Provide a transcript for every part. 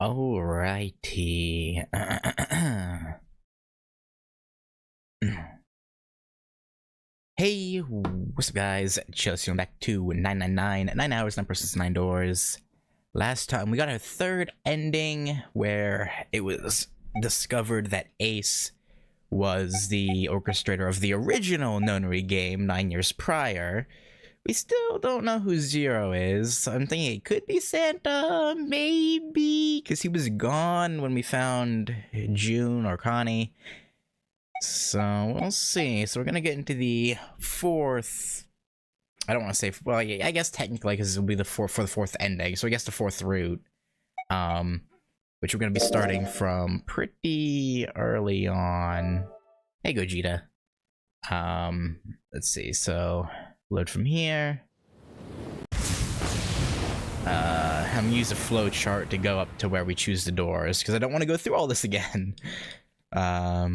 Alrighty. Hey, what's up guys? Chelsea, back to 999, 9 hours, 9 persons, 9 doors. Last time we got our third ending where it was discovered that Ace was the orchestrator of the original Nonary game 9 years prior. We still don't know who Zero is. I'm thinking it could be Santa, maybe, because he was gone when we found June or Connie. So we'll see. So we're gonna get into the fourth. I don't want to say. Well, yeah, I guess technically, because it'll be the fourth for the fourth ending. So I guess the fourth route, which we're gonna be starting from pretty early on. Hey, Gogeta. Let's see. So. Load from here. I'm gonna use a flow chart to go up to where we choose the doors because I don't want to go through all this again. Yeah,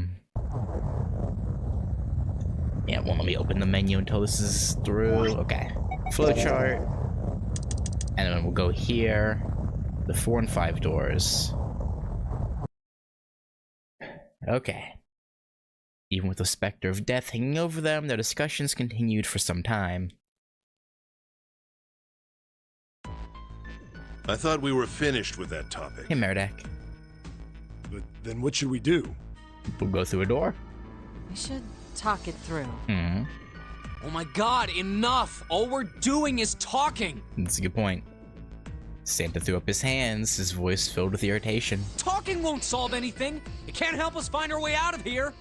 it won't let me open the menu until this is through. Okay, flow chart, and then we'll go here. The 4 and 5 doors. Okay. Even with the specter of death hanging over them, their discussions continued for some time. I thought we were finished with that topic. Hey, Merodach. But then what should we do? We'll go through a door. We should talk it through. Hmm. Oh my god, enough! All we're doing is talking! That's a good point. Santa threw up his hands, his voice filled with irritation. Talking won't solve anything! It can't help us find our way out of here!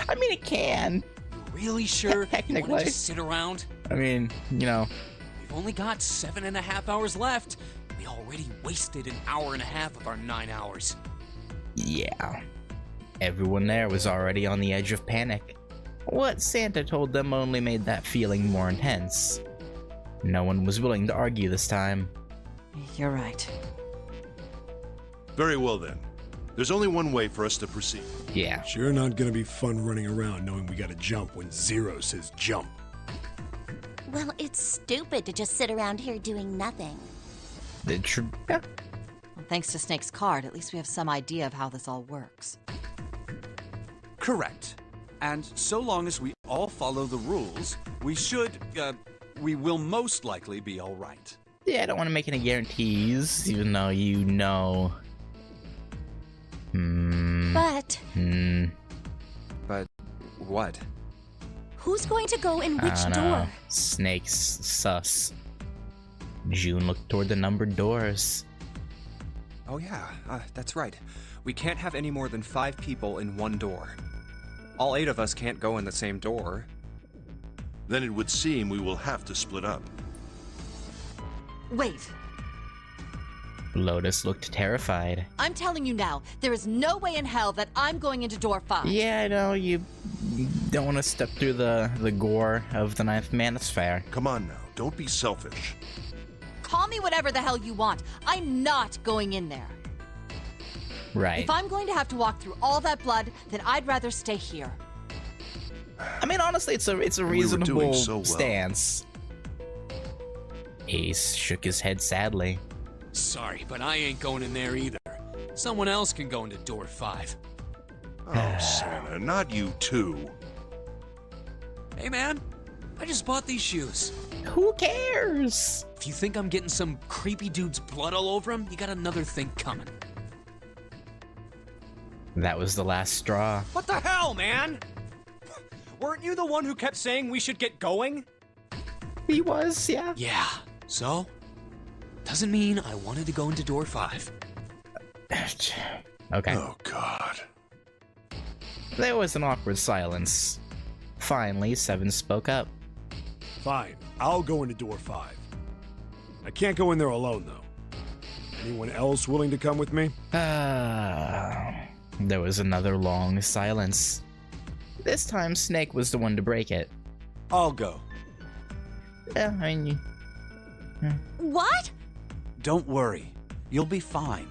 I mean, it can. You're really sure you want to just sit around? I mean, you know. We've only got 7.5 hours left. We already wasted 1.5 hours of our 9 hours. Yeah. Everyone there was already on the edge of panic. What Santa told them only made that feeling more intense. No one was willing to argue this time. You're right. Very well then. There's only one way for us to proceed. Yeah. Sure not gonna be fun running around knowing we gotta jump when Zero says jump. Well, it's stupid to just sit around here doing nothing. Yeah. Well, thanks to Snake's card, at least we have some idea of how this all works. Correct. And so long as we all follow the rules, we will most likely be all right. Yeah, I don't want to make any guarantees, even though you know. But But what? who's going to go in which I don't door? know. Snake's sus. June looked toward the numbered doors. Oh yeah, that's right. We can't have any more than 5 people in one door. All 8 of us can't go in the same door. Then it would seem we will have to split up. Wait, Lotus looked terrified. I'm telling you now, there is no way in hell that I'm going into door 5. Yeah, I know, you don't want to step through the gore of the 9th man, that's fair. Come on now, don't be selfish. Call me whatever the hell you want. I'm not going in there. Right. If I'm going to have to walk through all that blood, then I'd rather stay here. I mean, honestly, it's a We were doing reasonable so well. stance. Ace shook his head sadly. Sorry, but I ain't going in there either. Someone else can go into door 5. Oh, Santa, not you too. Hey man, I just bought these shoes. Who cares? If you think I'm getting some creepy dude's blood all over him, you got another thing coming. That was the last straw. What the hell, man? Weren't you the one who kept saying we should get going? He was, yeah. Yeah, so? Doesn't mean I wanted to go into door 5. Okay. Oh, God. There was an awkward silence. Finally, Seven spoke up. Fine, I'll go into door 5. I can't go in there alone though. Anyone else willing to come with me? There was another long silence. This time, Snake was the one to break it. I'll go. Yeah, I mean, What? Don't worry. You'll be fine.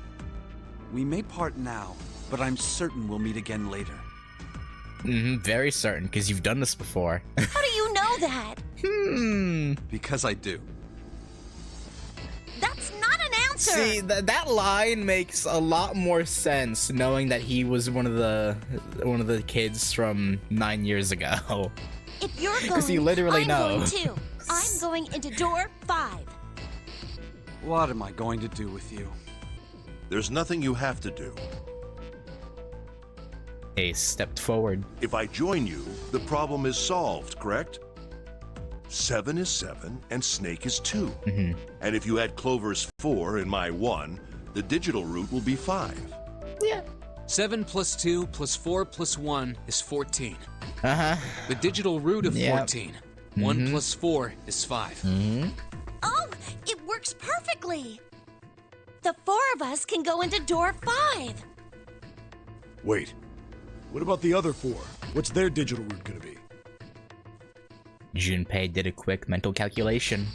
We may part now, but I'm certain we'll meet again later. very certain, because you've done this before. How do you know that? Because I do. That's not an answer! See, that line makes a lot more sense knowing that he was one of the kids from 9 years ago. If you're going, 'Cause you literally I'm know. going too. I'm going into door 5. What am I going to do with you? There's nothing you have to do. Ace stepped forward. If I join you, the problem is solved, correct? 7 is 7, and Snake is 2. Mm-hmm. And if you add Clover's 4 and my 1, the digital route will be 5. Yeah. 7 plus 2 plus 4 plus 1 is 14. Uh-huh. The digital root of Yep. 14. 1 plus 4 is 5. Mm-hmm. Oh, it works perfectly. The 4 of us can go into door 5. Wait. What about the other 4? What's their digital route gonna be? Junpei did a quick mental calculation.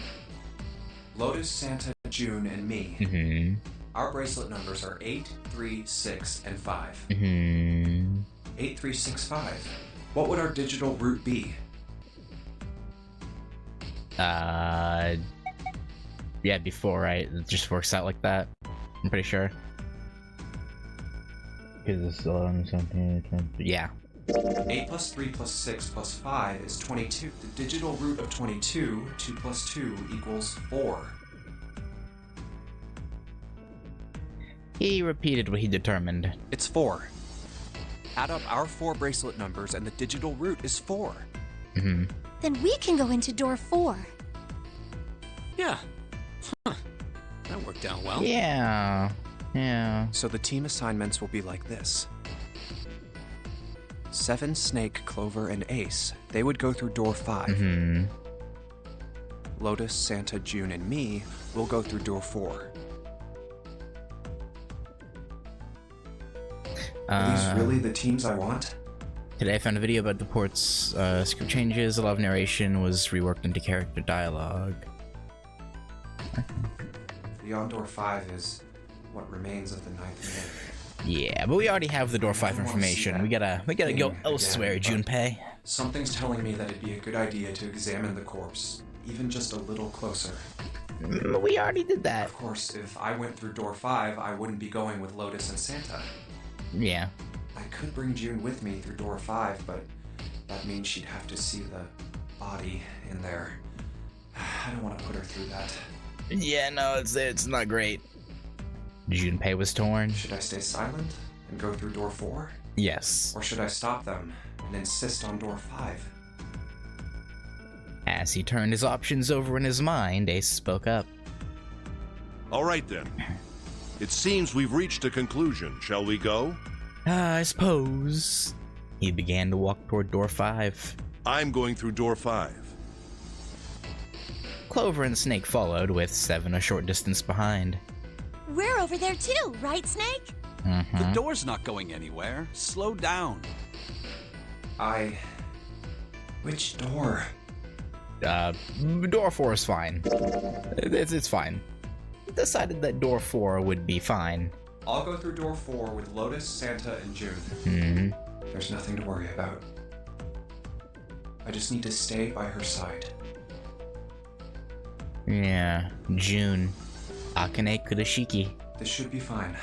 Lotus, Santa, June, and me. Mm-hmm. Our bracelet numbers are 8, 3, 6, and 5. Mm-hmm. 8, 3, 6, 5. What would our digital route be? Yeah, before, right? It just works out like that. I'm pretty sure. Because it's 11 something. Yeah. 8 plus 3 plus 6 plus 5 is 22. The digital root of 22, 2 plus 2 equals 4. He repeated what he determined. It's 4. Add up our 4 bracelet numbers and the digital root is 4. Mm-hmm. Then we can go into door 4. Yeah. Huh. That worked out well. Yeah. Yeah. So the team assignments will be like this. 7, Snake, Clover, and Ace. They would go through door 5. Mm-hmm. Lotus, Santa, June, and me will go through door 4. Are these really the teams I want? Today I found a video about the port's script changes. A lot of narration was reworked into character dialogue. Beyond door 5 is what remains of the 9th minute. Yeah, but we already have the door 5 information. We gotta go elsewhere, Junpei. Something's telling me that it'd be a good idea to examine the corpse, even just a little closer. We already did that. Of course, if I went through door 5, I wouldn't be going with Lotus and Santa. Yeah. I could bring June with me through door 5, but that means she'd have to see the body in there. I don't want to put her through that. Yeah, no, it's not great. Junpei was torn. Should I stay silent and go through door 4? Yes. Or should I stop them and insist on door 5? As he turned his options over in his mind, Ace spoke up. All right then. It seems we've reached a conclusion. Shall we go? I suppose. He began to walk toward door 5. I'm going through door 5. Clover and Snake followed, with 7 a short distance behind. We're over there too, right, Snake? Mm-hmm. The door's not going anywhere. Slow down. Which door? Door 4 is fine. It's fine. Decided that door 4 would be fine. I'll go through door 4 with Lotus, Santa, and June. Mm-hmm. There's nothing to worry about. I just need to stay by her side. Yeah, June. Akane Kudashiki. This should be fine.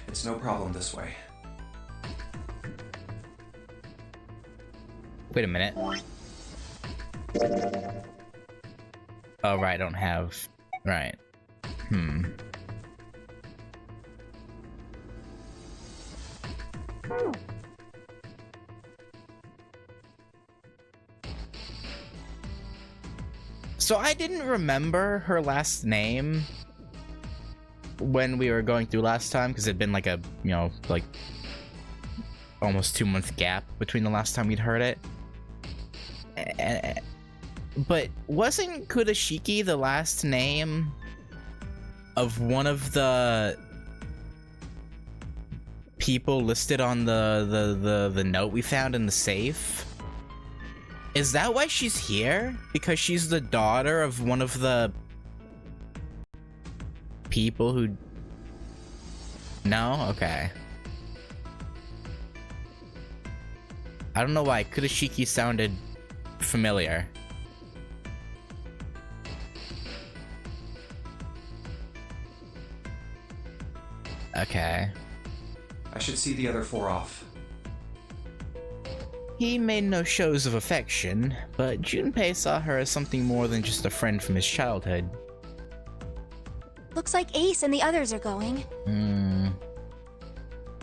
It's no problem this way. Wait a minute. Oh, right, I don't have... Right. So I didn't remember her last name when we were going through last time, because it'd been like a, you know, like almost 2-month gap between the last time we'd heard it. But wasn't Kudashiki the last name of one of the people listed on the note we found in the safe? Is that why she's here? Because she's the daughter of one of the people who... No? Okay. I don't know why Kudashiki sounded familiar. Okay. I should see the other 4 off. He made no shows of affection, but Junpei saw her as something more than just a friend from his childhood. Looks like Ace and the others are going.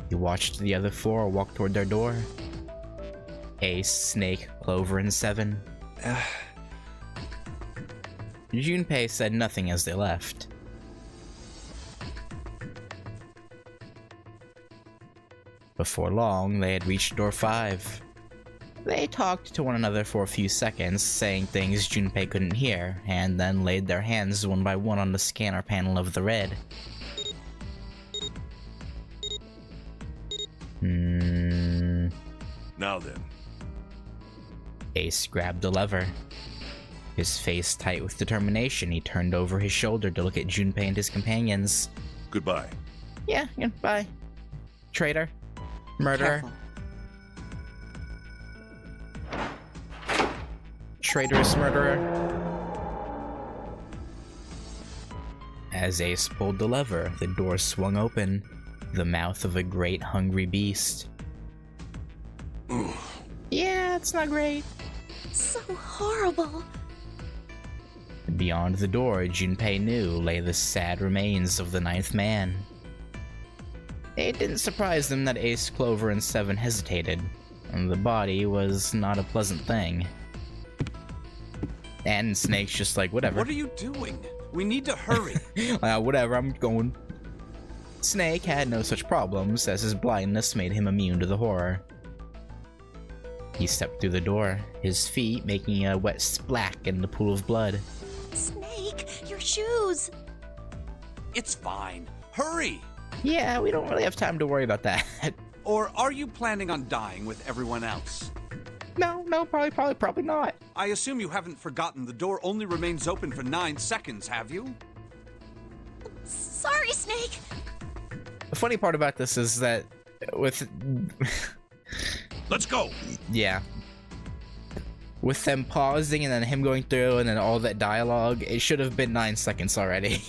He watched the other 4 walk toward their door. Ace, Snake, Clover, and Seven. Junpei said nothing as they left. Before long, they had reached door 5. They talked to one another for a few seconds, saying things Junpei couldn't hear, and then laid their hands one by one on the scanner panel of the red. Now then. Ace grabbed the lever. His face tight with determination, he turned over his shoulder to look at Junpei and his companions. Goodbye. Yeah, bye. Traitor. Murderer. Careful. Traitorous murderer. As Ace pulled the lever, the door swung open. The mouth of a great hungry beast. Yeah, it's not great. So horrible. Beyond the door, Junpei knew, lay the sad remains of the 9th man. It didn't surprise them that Ace, Clover, and Seven hesitated. The body was not a pleasant thing. And Snake's just like, whatever. What are you doing? We need to hurry. Whatever, I'm going. Snake had no such problems, as his blindness made him immune to the horror. He stepped through the door, his feet making a wet splack in the pool of blood. Snake, your shoes. It's fine. Hurry! Yeah, we don't really have time to worry about that. Or are you planning on dying with everyone else? No, probably not. I assume you haven't forgotten the door only remains open for 9 seconds, have you? Sorry, Snake. The funny part about this is that with... Let's go! Yeah. With them pausing and then him going through and then all that dialogue, it should have been 9 seconds already.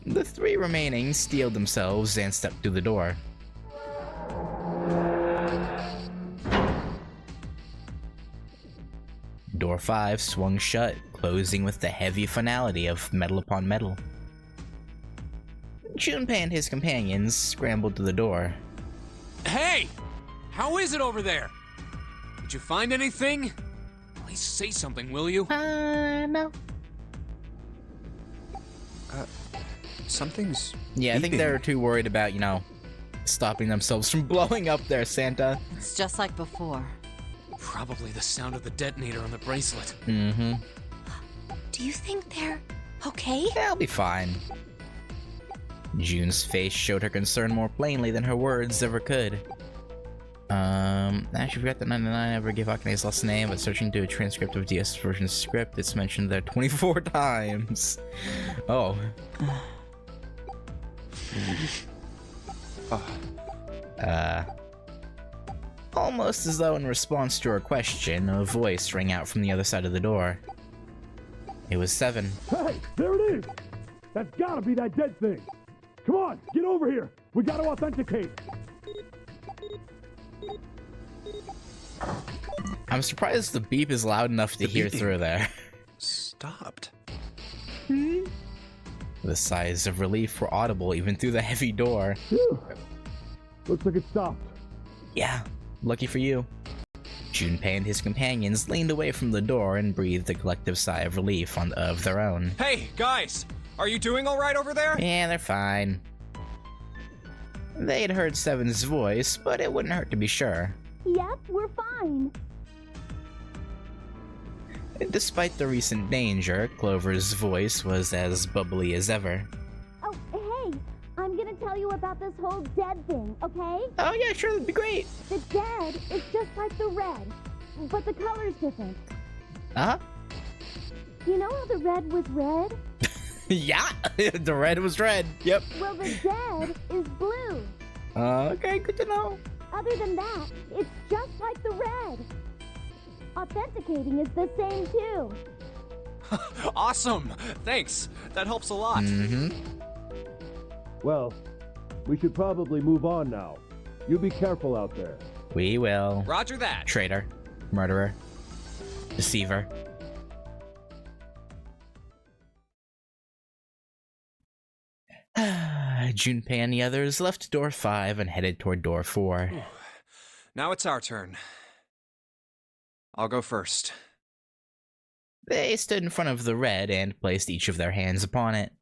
The 3 remaining steeled themselves and stepped through the door. Door 5 swung shut, closing with the heavy finality of metal upon metal. Junpei and his companions scrambled to the door. Hey! How is it over there? Did you find anything? Please say something, will you? No. Something's Yeah, I think beeping. they're too worried about, stopping themselves from blowing up there, Santa. It's just like before. Probably the sound of the detonator on the bracelet. Mm-hmm. Do you think they're okay? They'll be fine. June's face showed her concern more plainly than her words ever could. I actually forgot that 99 ever gave Akane's last name, but searching through a transcript of DS version script, it's mentioned there 24 times. Oh. Almost as though in response to her question, a voice rang out from the other side of the door. It was Seven. Hey, there it is! That's gotta be that dead thing! Come on, get over here! We gotta authenticate! I'm surprised the beep is loud enough to hear beeping. through there. stopped. The sighs of relief were audible even through the heavy door. Phew. Looks like it stopped. Yeah, lucky for you. Junpei and his companions leaned away from the door and breathed a collective sigh of relief of their own. Hey, guys! Are you doing all right over there? Yeah, they're fine. They had heard Seven's voice, but it wouldn't hurt to be sure. Yep, we're fine. Despite the recent danger, Clover's voice was as bubbly as ever. Oh, hey, I'm gonna tell you about this whole dead thing, okay? Oh yeah, sure, that'd be great. The dead is just like the red, but the color's different. Uh-huh. You know how the red was red? Yeah, the red was red. Yep. Well, the dead is blue. Okay, good to know. Other than that, it's just like the red. Authenticating is the same too. Awesome! Thanks. That helps a lot. Mm-hmm. Well, We should probably move on now. You be careful out there. We will. Roger that. Traitor. Murderer. Deceiver. Junpei and the others left door 5 and headed toward door 4. Now it's our turn. I'll go first. They stood in front of the red and placed each of their hands upon it.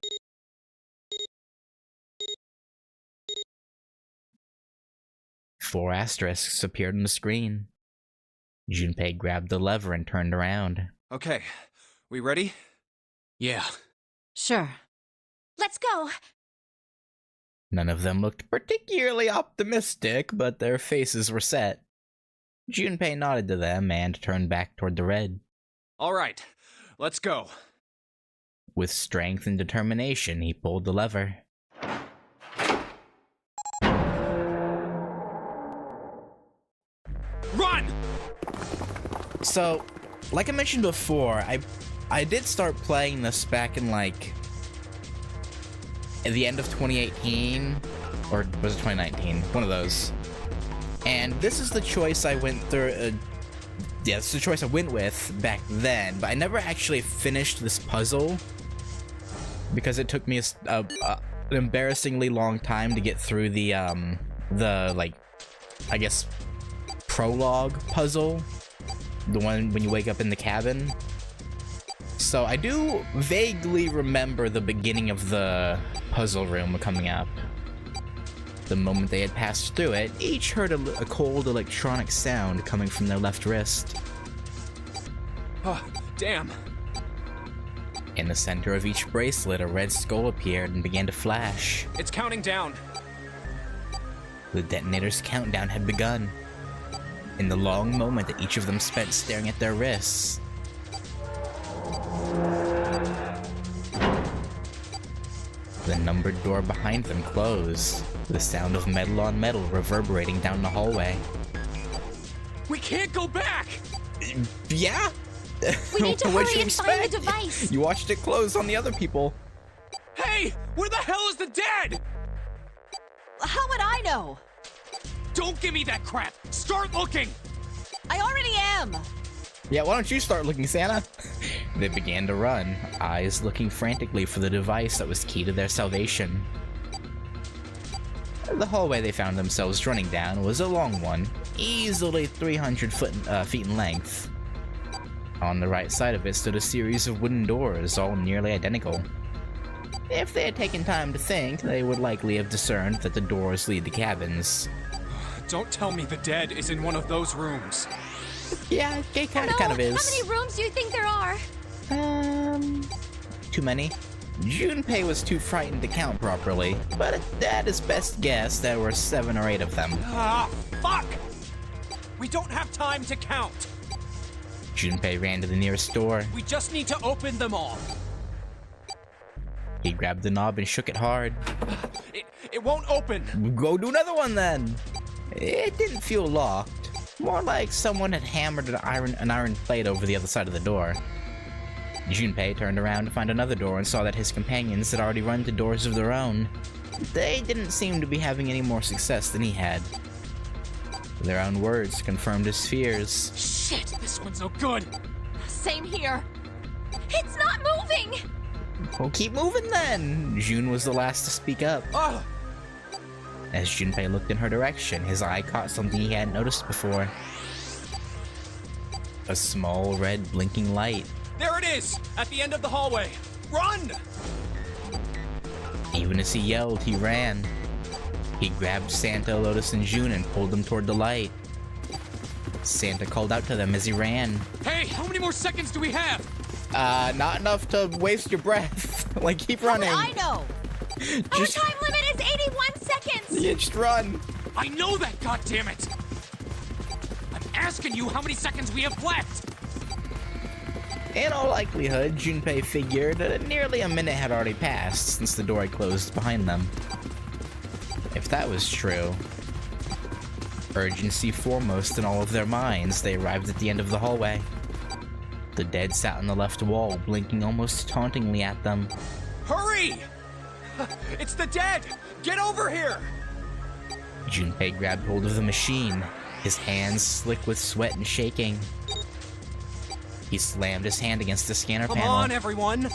Four asterisks appeared on the screen. Junpei grabbed the lever and turned around. Okay, we ready? Yeah. Sure. Let's go. None of them looked particularly optimistic, but their faces were set. Junpei nodded to them and turned back toward the red. All right, let's go. With strength and determination, he pulled the lever. Run! So, like I mentioned before, I did start playing this back in, like, at the end of 2018, or was it 2019? One of those. And this is the choice I went through, yeah, it's the choice I went with back then, but I never actually finished this puzzle because it took me an embarrassingly long time to get through the like, I guess, prologue puzzle, the one when you wake up in the cabin. So I do vaguely remember the beginning of the puzzle room coming up. The moment they had passed through it, each heard a cold electronic sound coming from their left wrist. Oh, damn. In the center of each bracelet, a red skull appeared and began to flash. It's counting down. The detonator's countdown had begun. In the long moment that each of them spent staring at their wrists, the numbered door behind them closed, the sound of metal on metal reverberating down the hallway. We can't go back! Yeah? We need to What'd hurry you and find the expect? device. You watched it close on the other people. Hey! Where the hell is the dead? How would I know? Don't give me that crap! Start looking! I already am. Yeah, why don't you start looking, Santa? They began to run, eyes looking frantically for the device that was key to their salvation. The hallway they found themselves running down was a long one, easily 300 feet in length. On the right side of it stood a series of wooden doors, all nearly identical. If they had taken time to think, they would likely have discerned that the doors lead to cabins. Don't tell me the dead is in one of those rooms. Yeah, it kind of How is. many rooms do you think there are? Too many. Junpei was too frightened to count properly, but at his best guess, there were 7 or 8 of them. Ah, fuck! We don't have time to count. Junpei ran to the nearest door. We just need to open them all. He grabbed the knob and shook it hard. It won't open. Go do another one then. It didn't feel locked. More like someone had hammered an iron plate over the other side of the door. Junpei turned around to find another door and saw that his companions had already run to doors of their own. They didn't seem to be having any more success than he had. Their own words confirmed his fears. Shit, This one's no good. same here. It's not moving. Well, keep moving then! Jun was the last to speak up. Oh, As Junpei looked in her direction, his eye caught something he hadn't noticed before. A small red blinking light. there it is! At the end of the hallway. Run! Even as he yelled, he ran. He grabbed Santa, Lotus, and Jun and pulled them toward the light. Santa called out to them as he ran. Hey, how many more seconds do we have? Not enough to waste your breath. Like, keep running. I know. Our time limit is 81 seconds. Yeah, just run. I know that, goddammit! I'm asking you how many seconds we have left! In all likelihood, Junpei figured that nearly a minute had already passed since the door had closed behind them. If that was true, urgency foremost in all of their minds, they arrived at the end of the hallway. The dead sat on the left wall, blinking almost tauntingly at them. Hurry! It's the dead! Get over here! Junpei grabbed hold of the machine, his hands slick with sweat and shaking. He slammed his hand against the scanner Come panel. on, everyone!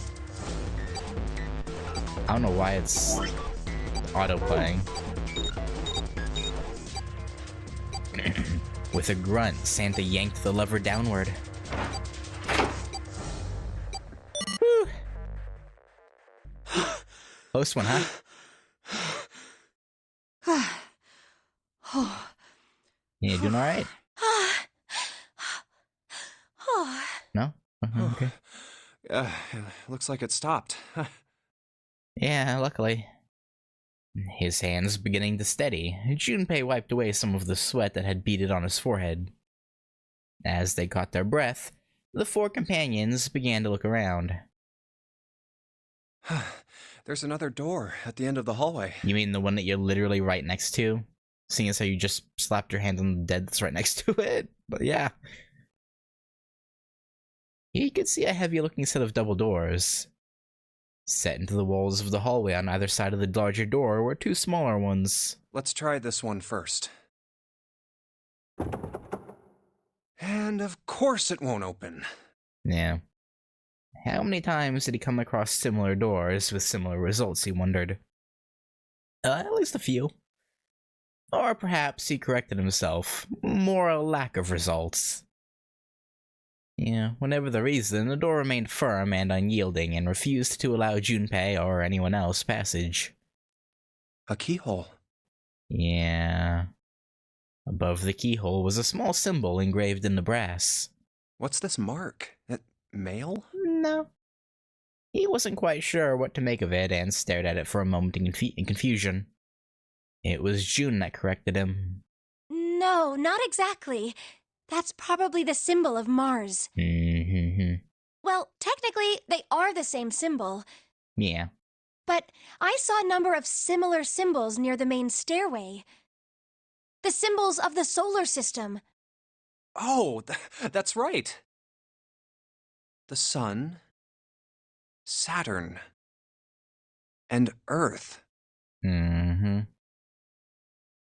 I don't know why it's auto-playing. With a grunt, Santa yanked the lever downward. Whew. Close one, huh? You doing alright? No? Okay. Looks like it stopped. Yeah, luckily. His hands beginning to steady, Junpei wiped away some of the sweat that had beaded on his forehead. As they caught their breath, the four companions began to look around. There's another door at the end of the hallway. You mean the one that you're literally right next to? Seeing as how you just slapped your hand on the dead that's right next to it? But yeah. You could see a heavy-looking set of double doors. Set into the walls of the hallway on either side of the larger door were two smaller ones. Let's try this one first. And of course it won't open. Yeah. How many times did he come across similar doors with similar results, he wondered. At least a few. Or perhaps he corrected himself. More a lack of results. Yeah, whatever the reason, the door remained firm and unyielding and refused to allow Junpei or anyone else passage. A keyhole. Yeah. Above the keyhole was a small symbol engraved in the brass. What's this mark? Mail? No. He wasn't quite sure what to make of it and stared at it for a moment in confusion. It was June that corrected him. No, not exactly. That's probably the symbol of Mars. Well, technically, they are the same symbol. Yeah. But I saw a number of similar symbols near the main stairway. The symbols of the solar system. Oh, that's right. The Sun, Saturn, and Earth. Mm-hmm.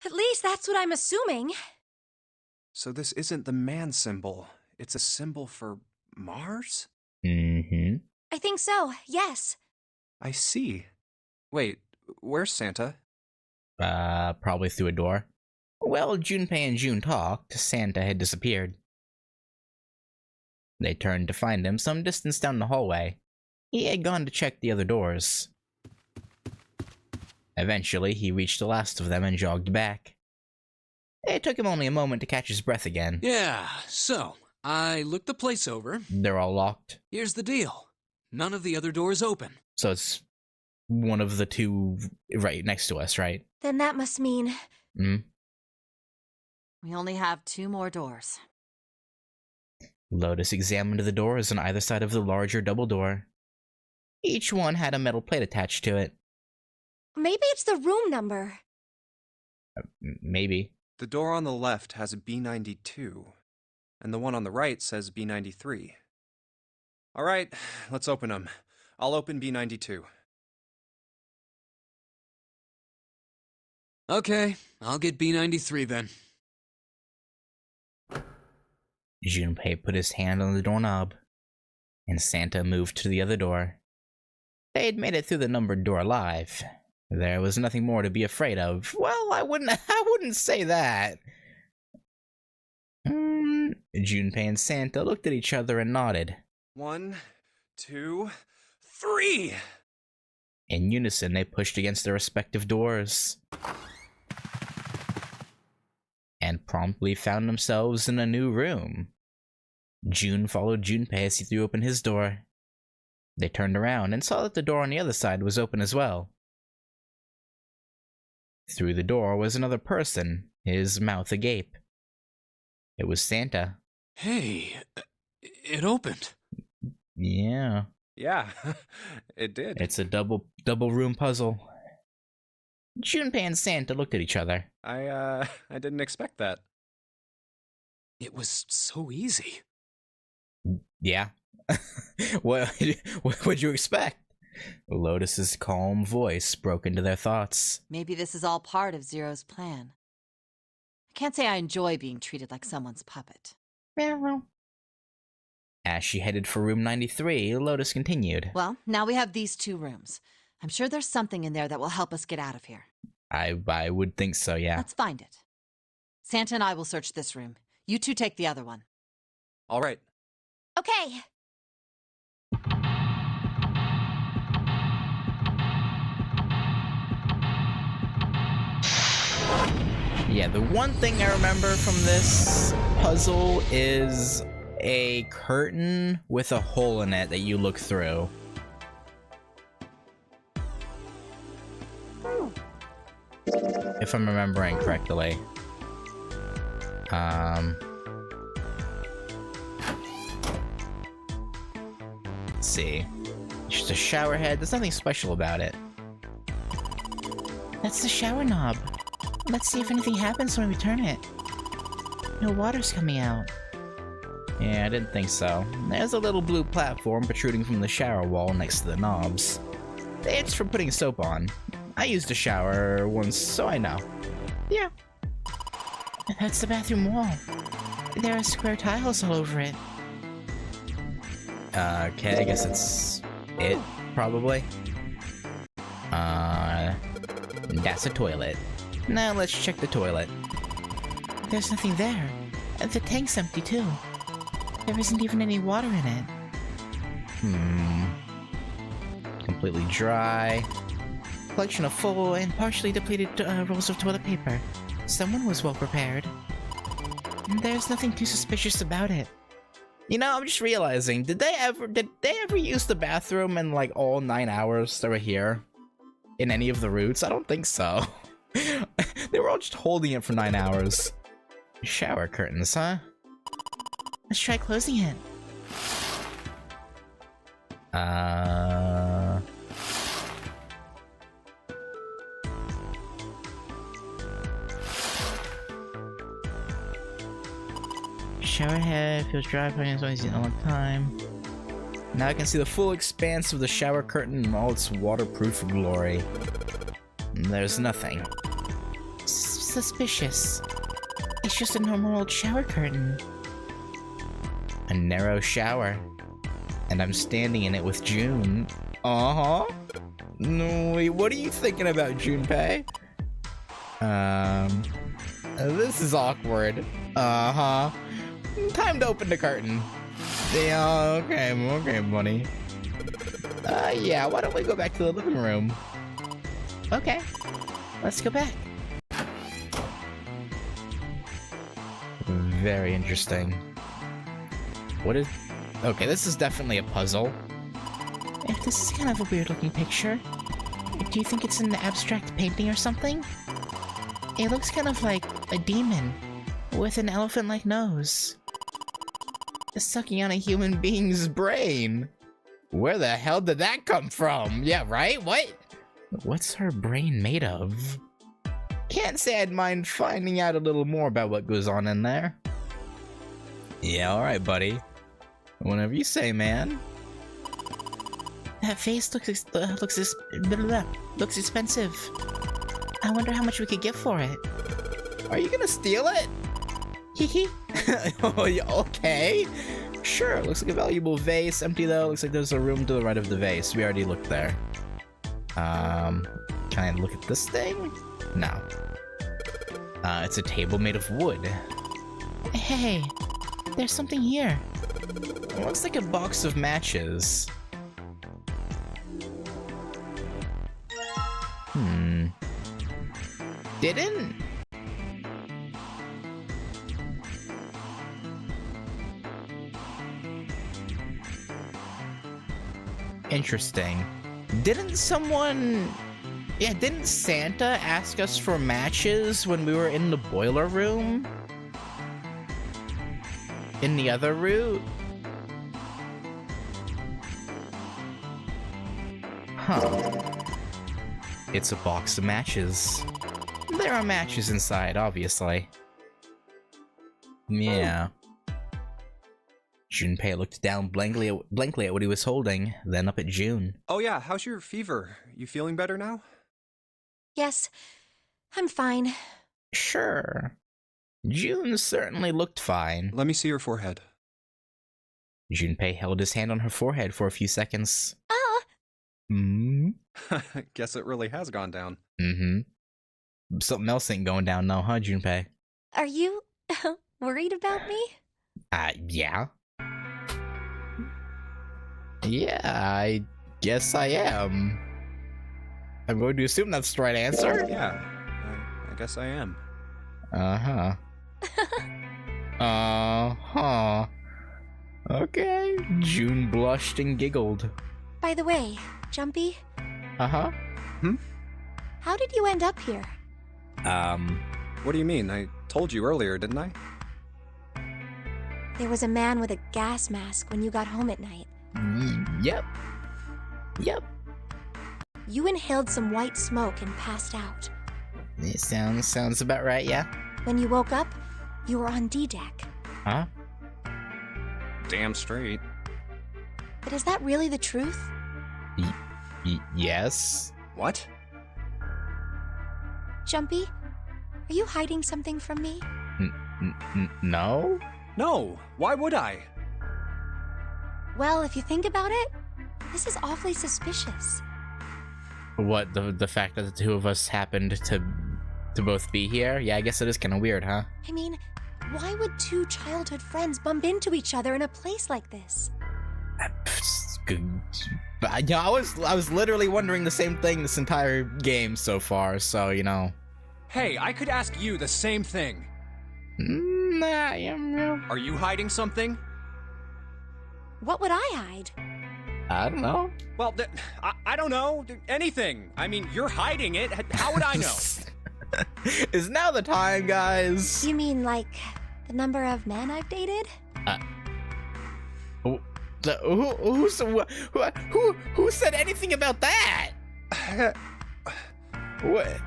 At least that's what I'm assuming. So this isn't the man symbol. It's a symbol for Mars? Mm-hmm. I think so, yes. I see. Wait, where's Santa? Probably through a door. Well, Junpei and June talked. Santa had disappeared. They turned to find him some distance down the hallway. He had gone to check the other doors. Eventually, he reached the last of them and jogged back. It took him only a moment to catch his breath again. Yeah, so, I looked the place over. They're all locked. Here's the deal. None of the other doors open. So it's one of the two right next to us, right? Then that must mean... We only have 2 more doors. Lotus examined the doors on either side of the larger double door. Each one had a metal plate attached to it. Maybe it's the room number. Maybe. The door on the left has a B92, and the one on the right says B93. All right, let's open them. I'll open B92. Okay, I'll get B93 then. Junpei put his hand on the doorknob, and Santa moved to the other door. They had made it through the numbered door alive. There was nothing more to be afraid of. Well, I wouldn't say that. Junpei and Santa looked at each other and nodded. 1, 2, 3! In unison, they pushed against their respective doors. And promptly found themselves in a new room. June followed Junpei as he threw open his door. They turned around and saw that the door on the other side was open as well. Through the door was another person, his mouth agape. It was Santa. Hey, it opened. Yeah. Yeah, it did. It's a double room puzzle. Junpei and Santa looked at each other. I didn't expect that. It was so easy. Yeah. What would you expect? Lotus's calm voice broke into their thoughts. Maybe this is all part of Zero's plan. I can't say I enjoy being treated like someone's puppet. As she headed for room 93, Lotus continued. Well, now we have these 2 rooms. I'm sure there's something in there that will help us get out of here. I would think so, yeah. Let's find it. Santa and I will search this room. You 2 take the other one. All right. Okay. Yeah, the one thing I remember from this puzzle is a curtain with a hole in it that you look through. If I'm remembering correctly. Let's see. It's just a shower head. There's nothing special about it. That's the shower knob. Let's see if anything happens when we turn it. No water's coming out. Yeah, I didn't think so. There's a little blue platform protruding from the shower wall next to the knobs. It's for putting soap on. I used a shower once, so I know. Yeah. That's the bathroom wall. There are square tiles all over it. Okay, I guess it's it, probably. That's a toilet. Now let's check the toilet. There's nothing there. The tank's empty too. There isn't even any water in it. Completely dry. Collection of full and partially depleted rolls of toilet paper. Someone was well prepared. There's nothing too suspicious about it. You know, I'm just realizing, did they ever use the bathroom in like all 9 hours they were here? In any of the routes? I don't think so. They were all just holding it for 9 hours. Shower curtains, huh? Let's try closing it. Shower head feels dry, probably as long as a long time. Now I can see the full expanse of the shower curtain in all its waterproof glory. There's nothing. Suspicious. It's just a normal old shower curtain. A narrow shower. And I'm standing in it with June. Uh-huh. No, wait, what are you thinking about, Junpei? This is awkward. Uh-huh. Time to open the curtain. Yeah, okay, buddy. Yeah, why don't we go back to the living room? Okay, let's go back. Very interesting. What is... Okay, this is definitely a puzzle. If this is kind of a weird-looking picture, do you think it's an abstract painting or something? It looks kind of like a demon with an elephant-like nose. Sucking on a human being's brain. Where the hell did that come from? Yeah, right? What? What's her brain made of? Can't say I'd mind finding out a little more about what goes on in there. Yeah, alright, buddy. Whenever you say, man. That face looks expensive. I wonder how much we could get for it. Are you gonna steal it? Hee Oh, okay. Sure, looks like a valuable vase. Empty though. Looks like there's a room to the right of the vase. We already looked there. Can I look at this thing? No. It's a table made of wood. Hey, there's something here. It looks like a box of matches. Didn't? Interesting. Didn't someone... Yeah, didn't Santa ask us for matches when we were in the boiler room? In the other route? Huh. It's a box of matches. There are matches inside, obviously. Yeah. Junpei looked down blankly at what he was holding, then up at June. Oh yeah, how's your fever? You feeling better now? Yes, I'm fine. Sure. June certainly looked fine. Let me see your forehead. Junpei held his hand on her forehead for a few seconds. Guess it really has gone down. Something else ain't going down now, huh, Junpei? Are you worried about me? Yeah. Yeah, I guess I am. I'm going to assume that's the right answer. Yeah, I guess I am. Uh-huh. Uh-huh. Okay. June blushed and giggled. By the way, Jumpy, Uh-huh. how did you end up here? What do you mean? I told you earlier, didn't I? There was a man with a gas mask when you got home at night. Yep. You inhaled some white smoke and passed out. It sounds about right, yeah? When you woke up, you were on D-Deck. Huh? Damn straight. But is that really the truth? Yes? What? Jumpy, are you hiding something from me? No? No, why would I? Well, if you think about it, this is awfully suspicious. What, the fact that the two of us happened to both be here? Yeah, I guess it is kind of weird, huh? I mean, why would two childhood friends bump into each other in a place like this? But, I was literally wondering the same thing this entire game so far, so, you know. Hey, I could ask you the same thing. Are you hiding something? What would I hide? I don't know. Well, I don't know. Anything. I mean, you're hiding it. How would I know? Is now the time, guys? You mean like the number of men I've dated? Who said anything about that? What?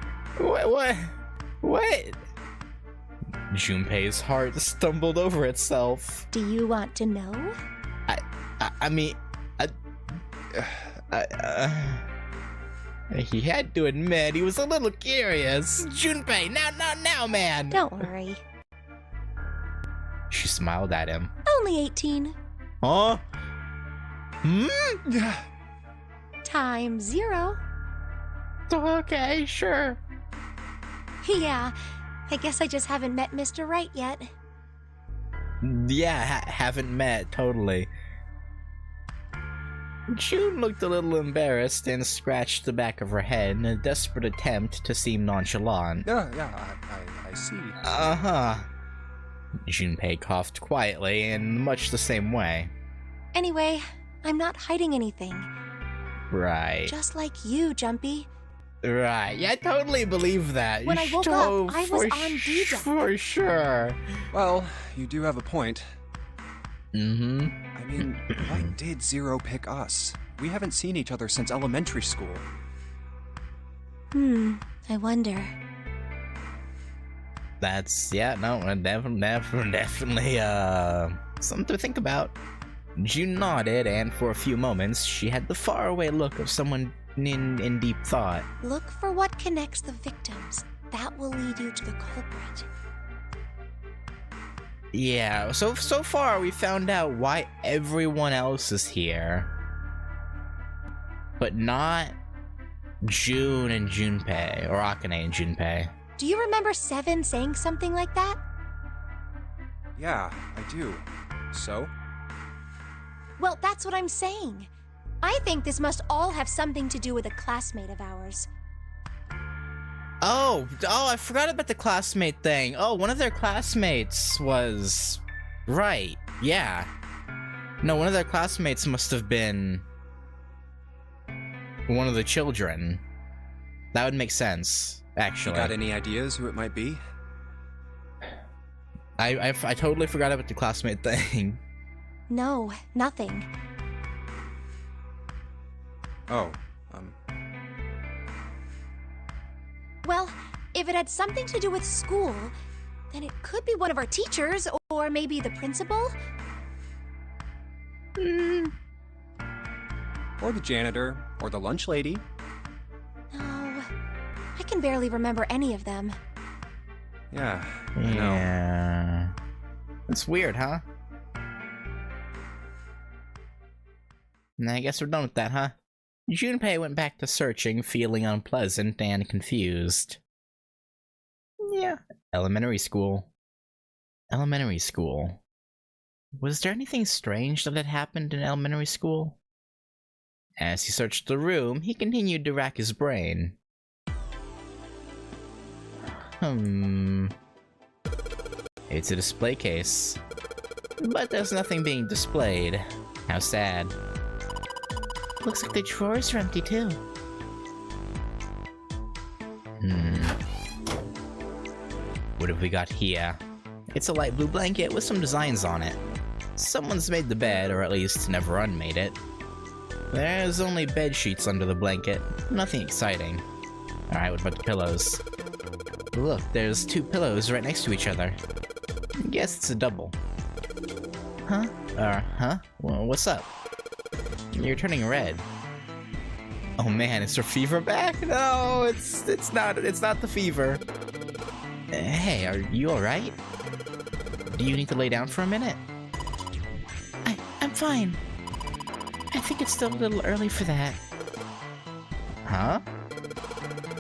Junpei's heart stumbled over itself. Do you want to know? He had to admit he was a little curious. Junpei, now, man. Don't worry. She smiled at him. Only 18. Huh? Time 0. Okay, sure. Yeah, I guess I just haven't met Mr. Right yet. Yeah, haven't met, totally. June looked a little embarrassed and scratched the back of her head in a desperate attempt to seem nonchalant. Yeah, I see. Uh-huh. Junpei coughed quietly in much the same way. Anyway, I'm not hiding anything. Right. Just like you, Jumpy. Right. Yeah, I totally believe that. When I woke up, I was on D-Deck. For sure. Well, you do have a point. I mean, why did Zero pick us? We haven't seen each other since elementary school. I wonder. That's, yeah, no, definitely, something to think about. June nodded, and for a few moments, she had the faraway look of someone in deep thought. Look for what connects the victims. That will lead you to the culprit. Yeah, so far we found out why everyone else is here. But not June and Junpei, or Akane and Junpei. Do you remember Seven saying something like that? Yeah, I do. So? Well, that's what I'm saying. I think this must all have something to do with a classmate of ours. Oh, I forgot about the classmate thing. Oh, one of their classmates was... Right, yeah. No, one of their classmates must have been... one of the children. That would make sense, actually. You got any ideas who it might be? I totally forgot about the classmate thing. No, nothing. Oh, Well, if it had something to do with school, then it could be one of our teachers, or maybe the principal. Or the janitor, or the lunch lady. No, I can barely remember any of them. Yeah, I know. Yeah. It's weird, huh? And I guess we're done with that, huh? Junpei went back to searching, feeling unpleasant and confused. Yeah. Elementary school. Elementary school. Was there anything strange that had happened in elementary school? As he searched the room, he continued to rack his brain. It's a display case. But there's nothing being displayed. How sad. Looks like the drawers are empty too. What have we got here? It's a light blue blanket with some designs on it. Someone's made the bed, or at least never unmade it. There's only bed sheets under the blanket. Nothing exciting. Alright, what about the pillows? Look, there's 2 pillows right next to each other. Guess it's a double. Huh? Huh? Well, what's up? You're turning red. Oh man, is her fever back? No, it's not the fever. Hey, are you alright? Do you need to lay down for a minute? I'm fine. I think it's still a little early for that. Huh?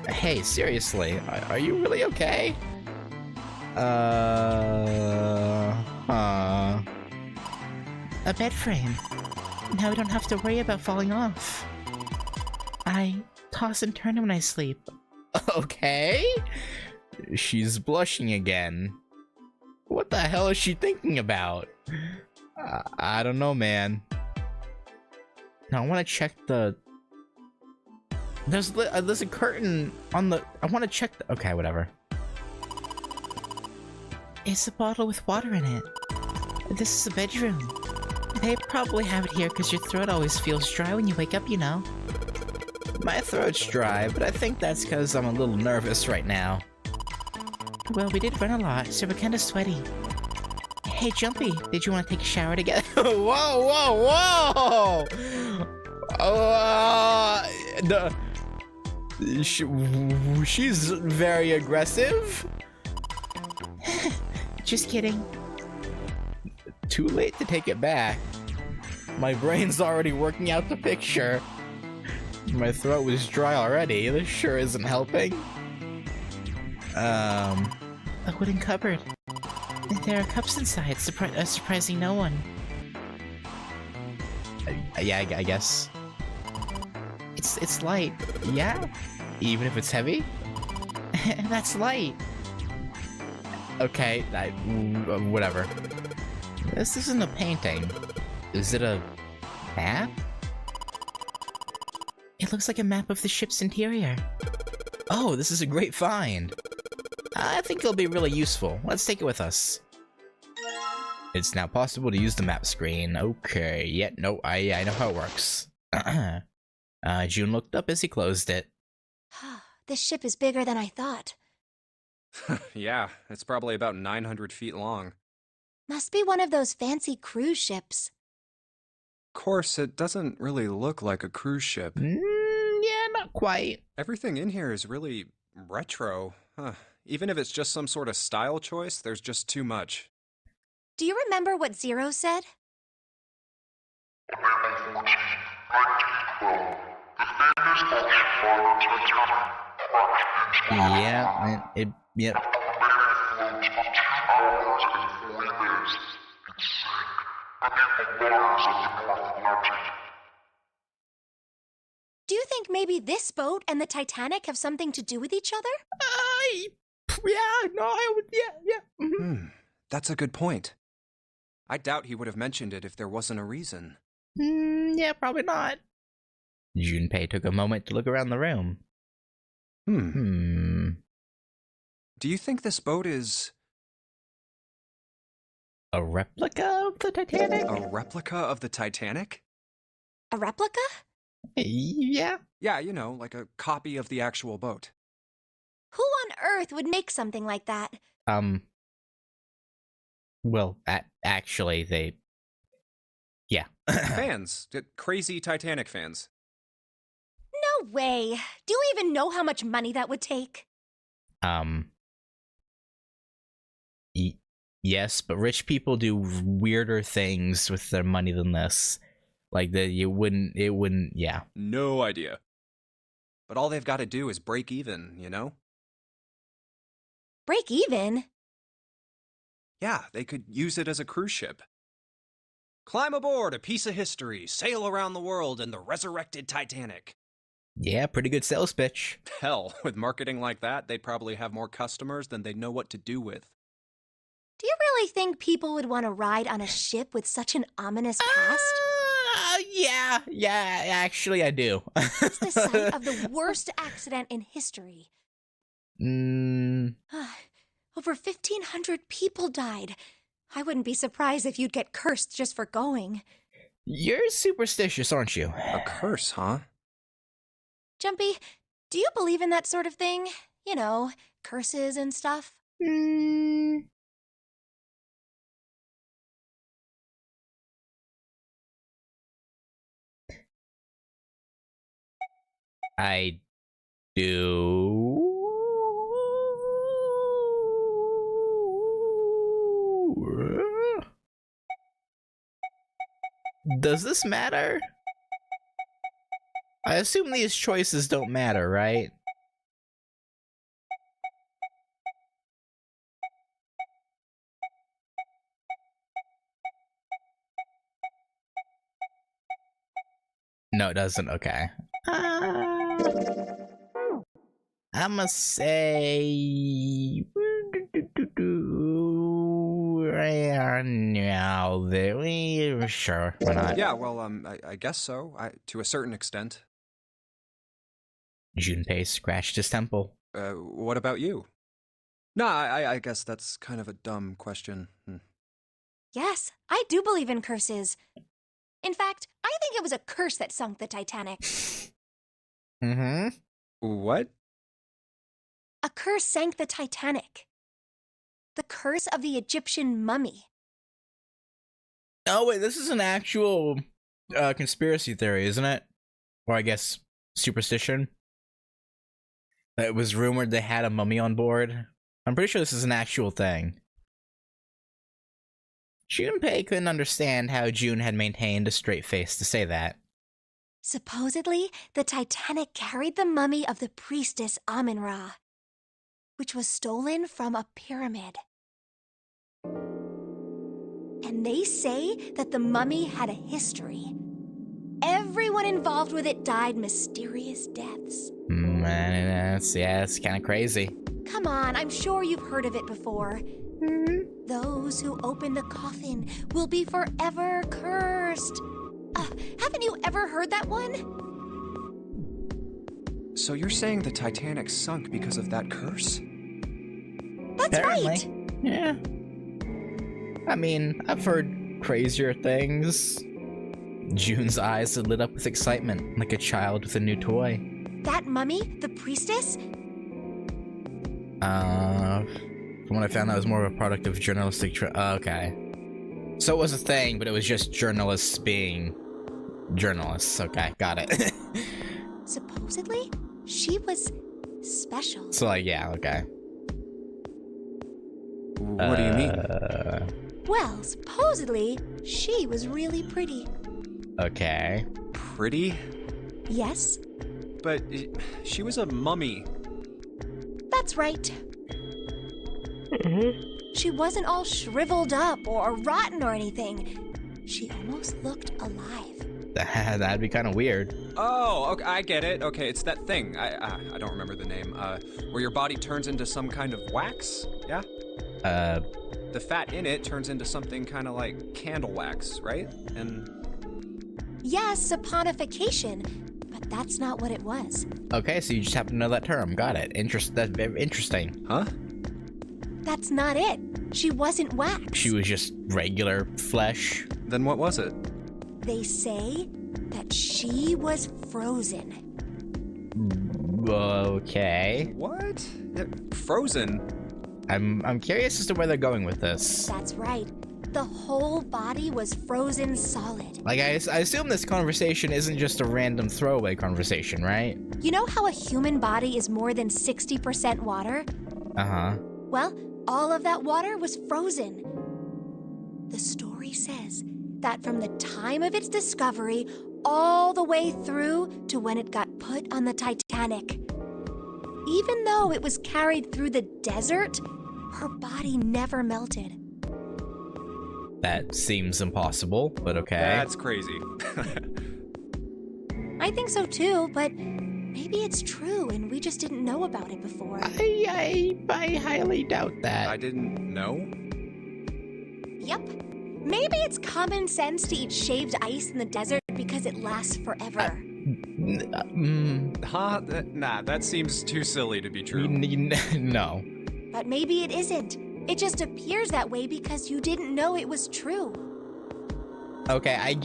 Hey, seriously, are you really okay? A bed frame. Now we don't have to worry about falling off. I toss and turn when I sleep. Okay? She's blushing again. What the hell is she thinking about? I don't know, man. Now I want to check the... There's a curtain on the... I want to check the... Okay, whatever. It's a bottle with water in it. This is a bedroom. They probably have it here because your throat always feels dry when you wake up, you know. My throat's dry, but I think that's because I'm a little nervous right now. Well, we did run a lot, so we're kinda sweaty. Hey, Jumpy, did you want to take a shower together? Whoa! She's very aggressive. Just kidding. Too late to take it back. My brain's already working out the picture. My throat was dry already. This sure isn't helping. A wooden cupboard. There are cups inside, surprising no one. Yeah, I guess. It's light. Yeah? Even if it's heavy? That's light. Okay, whatever. This isn't a painting. Is it a map? It looks like a map of the ship's interior. Oh, this is a great find. I think it'll be really useful. Let's take it with us. It's now possible to use the map screen. Okay, yeah, no, I know how it works. June looked up as he closed it. This ship is bigger than I thought. Yeah, it's probably about 900 feet long. Must be one of those fancy cruise ships. Of course, it doesn't really look like a cruise ship. Yeah, not quite. Everything in here is really retro. Even if it's just some sort of style choice, there's just too much. Do you remember what Zero said? Yeah, yep. Do you think maybe this boat and the Titanic have something to do with each other? Yeah, no, I would, yeah. That's a good point. I doubt he would have mentioned it if there wasn't a reason. Yeah, probably not. Junpei took a moment to look around the room. Do you think this boat is... a replica of the Titanic? A replica of the Titanic? A replica? Yeah. Yeah, you know, like a copy of the actual boat. Who on earth would make something like that? Well, actually, Yeah. Fans. Crazy Titanic fans. No way. Do you even know how much money that would take? Yes, but rich people do weirder things with their money than this. Like it wouldn't, yeah. No idea. But all they've got to do is break even, you know? Break even? Yeah, they could use it as a cruise ship. Climb aboard a piece of history, sail around the world in the resurrected Titanic. Yeah, pretty good sales pitch. Hell, with marketing like that, they'd probably have more customers than they'd know what to do with. Do you really think people would want to ride on a ship with such an ominous past? Yeah, actually I do. It's the site of the worst accident in history. Over 1,500 people died. I wouldn't be surprised if you'd get cursed just for going. You're superstitious, aren't you? A curse, huh? Jumpy, do you believe in that sort of thing? You know, curses and stuff? I do. Does this matter? I assume these choices don't matter, right? No, it doesn't. Okay. I'ma say now there. Sure, why not? Yeah, well, I guess so. To a certain extent. Junpei scratched his temple. What about you? No, I guess that's kind of a dumb question. Yes, I do believe in curses. In fact, I think it was a curse that sunk the Titanic. What? A curse sank the Titanic. The curse of the Egyptian mummy. Oh wait, this is an actual conspiracy theory, isn't it? Or I guess superstition. It was rumored they had a mummy on board. I'm pretty sure this is an actual thing. Junpei couldn't understand how June had maintained a straight face to say that. Supposedly, the Titanic carried the mummy of the priestess Amun-Ra, which was stolen from a pyramid. And they say that the mummy had a history. Everyone involved with it died mysterious deaths. It's kind of crazy. Come on, I'm sure you've heard of it before. Those who open the coffin will be forever cursed. Haven't you ever heard that one? So you're saying the Titanic sunk because of that curse? That's Apparently. right. Yeah. I mean, I've heard crazier things. June's eyes had lit up with excitement, like a child with a new toy. That mummy, the priestess? From what I found, that was more of a product of journalistic okay. So it was a thing, but it was just journalists being journalists. Okay, got it. Supposedly, she was special. So, like, yeah, okay. What do you mean? Well, supposedly, she was really pretty. Okay. Pretty? Yes, But she was a mummy. that's right. She wasn't all shriveled up or rotten or anything. She almost looked alive. That'd be kind of weird. Oh, okay, I get it. Okay, it's that thing. I don't remember the name. Where your body turns into some kind of wax? Yeah? The fat in it turns into something kind of like candle wax, right? And... Yes, saponification, but that's not what it was. Okay, so you just happen to know that term. Got it. That's very interesting. Huh? That's not it. She wasn't wax. She was just regular flesh. Then what was it? They say that she was frozen. Okay. What? Frozen? I'm curious as to where they're going with this. That's right. The whole body was frozen solid. Like, I assume this conversation isn't just a random throwaway conversation, right? You know how a human body is more than 60% water? Uh-huh. Well, all of that water was frozen. The story says that from the time of its discovery all the way through to when it got put on the Titanic, even though it was carried through the desert, her body never melted. That seems impossible, but okay. That's crazy. I think so too, but maybe it's true and we just didn't know about it before. I highly doubt that. I didn't know? Yep. Maybe it's common sense to eat shaved ice in the desert because it lasts forever. Huh? Nah, that seems too silly to be true. No. But maybe it isn't. It just appears that way because you didn't know it was true. Okay,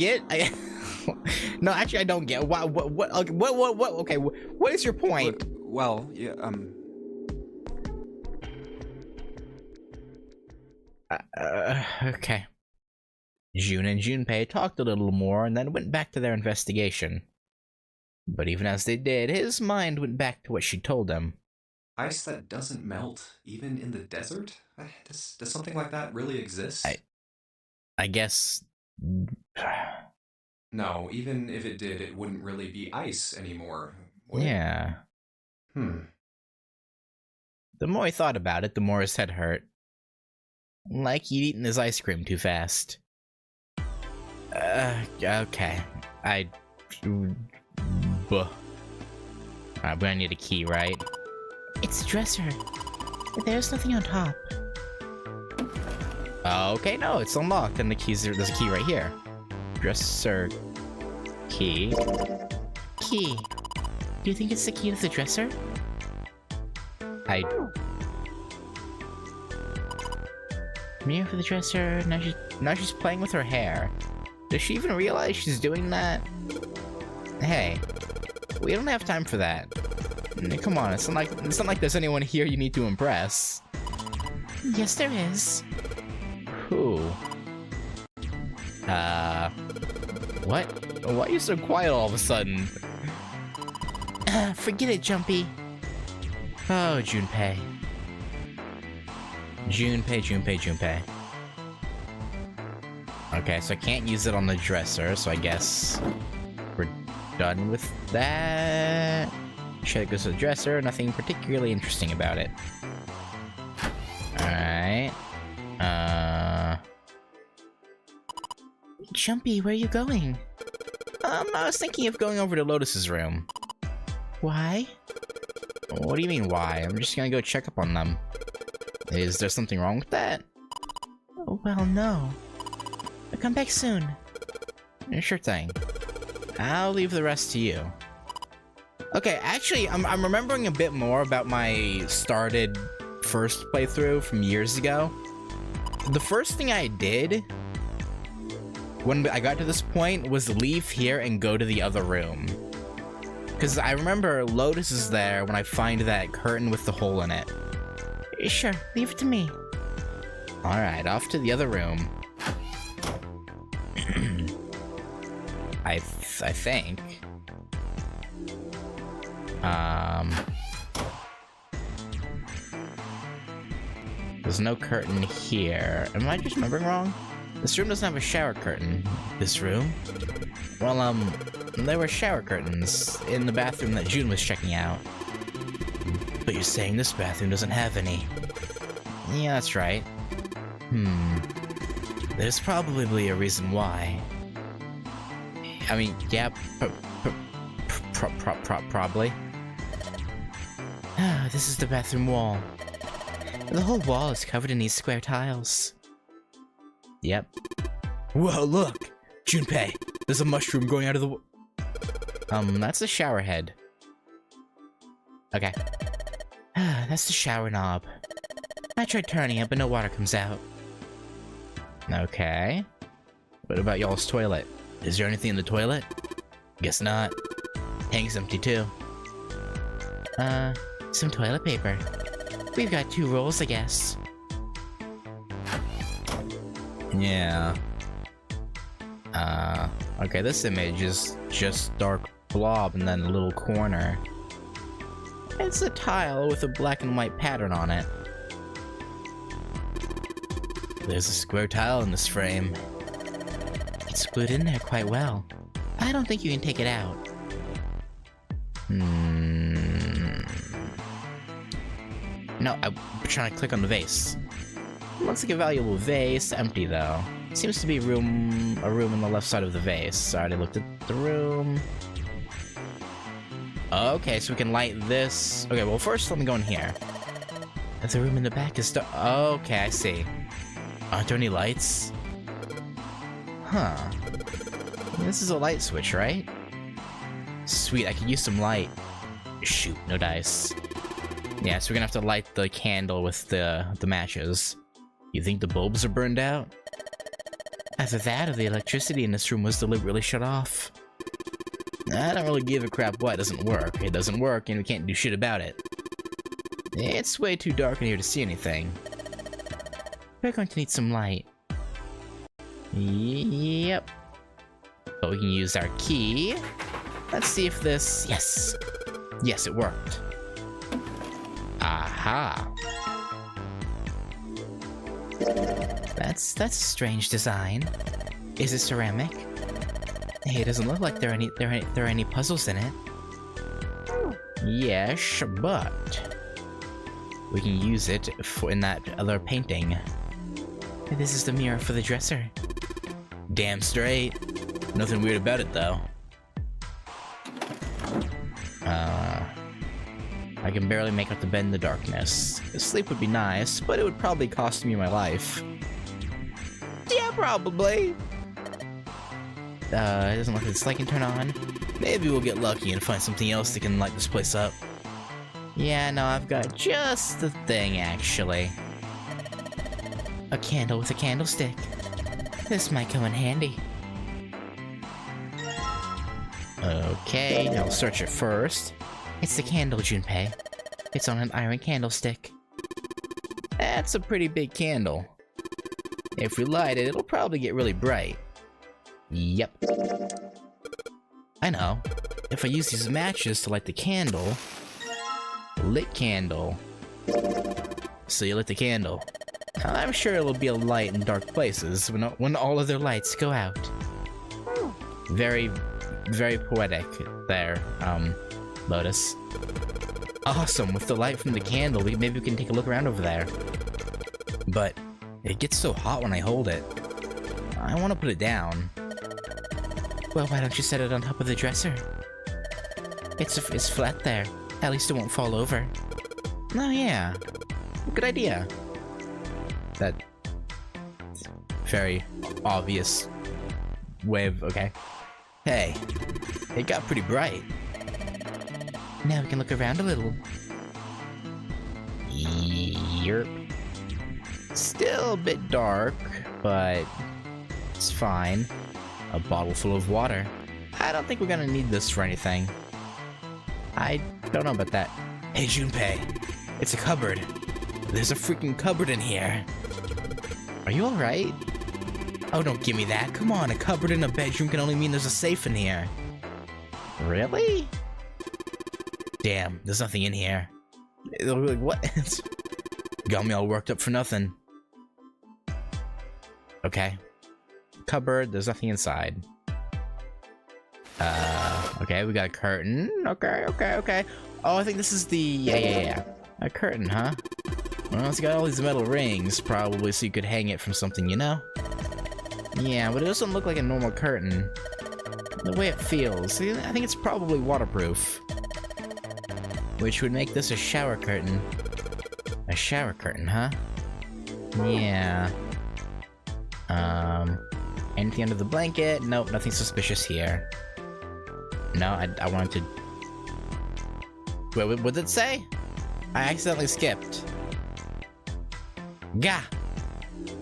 No, actually, I don't get. What? Okay, what is your point? Well, yeah, Okay. June and Junpei talked a little more and then went back to their investigation. But even as they did, his mind went back to what she told him. Ice that doesn't melt, even in the desert? Does something like that really exist? I guess... No, even if it did, it wouldn't really be ice anymore. Would it? Yeah. The more he thought about it, the more his head hurt. Like he'd eaten his ice cream too fast. Okay. Alright, we're gonna need a key, right? It's a dresser. There's nothing on top. Okay, no, it's unlocked, and there's a key right here. Dresser key. Key. Do you think it's the key to the dresser? Mirror for the dresser. Now she's playing with her hair. Does she even realize she's doing that? Hey, we don't have time for that. Come on, it's not like there's anyone here you need to impress. Yes, there is. Who? What? Why are you so quiet all of a sudden? Forget it, Jumpy. Oh, Junpei. Junpei. Okay, so I can't use it on the dresser, so I guess we're done with that. Check goes to the dresser, nothing particularly interesting about it. Alright. Jumpy, where are you going? I was thinking of going over to Lotus's room. Why? What do you mean, why? I'm just gonna go check up on them. Is there something wrong with that? Well, no. But come back soon. Sure thing. I'll leave the rest to you. Okay, actually, I'm remembering a bit more about my started first playthrough from years ago. The first thing I did when I got to this point was leave here and go to the other room. Because I remember Lotus is there when I find that curtain with the hole in it. Sure, leave it to me. Alright, off to the other room. I think. There's no curtain here. Am I just remembering wrong? This room doesn't have a shower curtain. This room? Well, there were shower curtains in the bathroom that June was checking out. But you're saying this bathroom doesn't have any. Yeah, that's right. There's probably a reason why. I mean, yeah, probably. This is the bathroom wall. The whole wall is covered in these square tiles. Yep. Whoa, look! Junpei, there's a mushroom going out of the that's a shower head. Okay. That's the shower knob. I tried turning it, but no water comes out. Okay. What about y'all's toilet? Is there anything in the toilet? Guess not. Tank's empty too. Some toilet paper. We've got 2 rolls, I guess. Yeah. Okay, this image is just dark blob and then a little corner. It's a tile with a black and white pattern on it. There's a square tile in this frame. It's glued in there quite well. I don't think you can take it out. No, I'm trying to click on the vase. Looks like a valuable vase, empty though. Seems to be a room on the left side of the vase. I already looked at the room. Okay, so we can light this. Okay, well first let me go in here. The room in the back is dark. Okay, I see. Aren't there any lights? Huh. This is a light switch, right? Sweet, I could use some light. Shoot, no dice. Yeah, so we're gonna have to light the candle with the matches. You think the bulbs are burned out? Either that or the electricity in this room was deliberately shut off. I don't really give a crap what doesn't work. It doesn't work and we can't do shit about it. It's way too dark in here to see anything. We're going to need some light. Yep. But we can use our key. Let's see if this... Yes! Yes, it worked. Aha! That's a strange design. Is it ceramic? Hey, it doesn't look like there are any puzzles in it. Yes, but we can use it in that other painting. This is the mirror for the dresser. Damn straight. Nothing weird about it though. I can barely make out the bed in the darkness. Sleep would be nice, but it would probably cost me my life. Yeah, probably. It doesn't look like this light can turn on. Maybe we'll get lucky and find something else that can light this place up. Yeah, no, I've got just the thing, actually. A candle with a candlestick. This might come in handy. Okay, now we'll search it first. It's the candle, Junpei. It's on an iron candlestick. That's a pretty big candle. If we light it, it'll probably get really bright. Yep. I know. If I use these matches to light the candle... Lit candle. So you lit the candle. I'm sure it'll be a light in dark places when all other lights go out. Very, very poetic there, Lotus. Awesome, with the light from the candle, maybe we can take a look around over there. But it gets so hot when I hold it. I want to put it down. Well, why don't you set it on top of the dresser? It's flat there. At least it won't fall over. Oh yeah, good idea. That very obvious way of, okay. Hey, it got pretty bright. Now we can look around a little. Yerp. Still a bit dark, but it's fine. A bottle full of water. I don't think we're gonna need this for anything. I don't know about that. Hey Junpei, it's a cupboard. There's a freaking cupboard in here. Are you alright? Oh, don't give me that. Come on, a cupboard in a bedroom can only mean there's a safe in here. Really? Damn, there's nothing in here. Like, what? Got me all worked up for nothing. Okay. Cupboard, there's nothing inside. Okay, we got a curtain. Okay. Oh, I think this is the... Yeah. A curtain, huh? Well, it's got all these metal rings, probably so you could hang it from something, you know? Yeah, but it doesn't look like a normal curtain. The way it feels, I think it's probably waterproof. Which would make this a shower curtain. A shower curtain, huh? Yeah. Anything under the blanket? Nope, nothing suspicious here. No, I wanted to... Wait, what did it say? I accidentally skipped. Gah!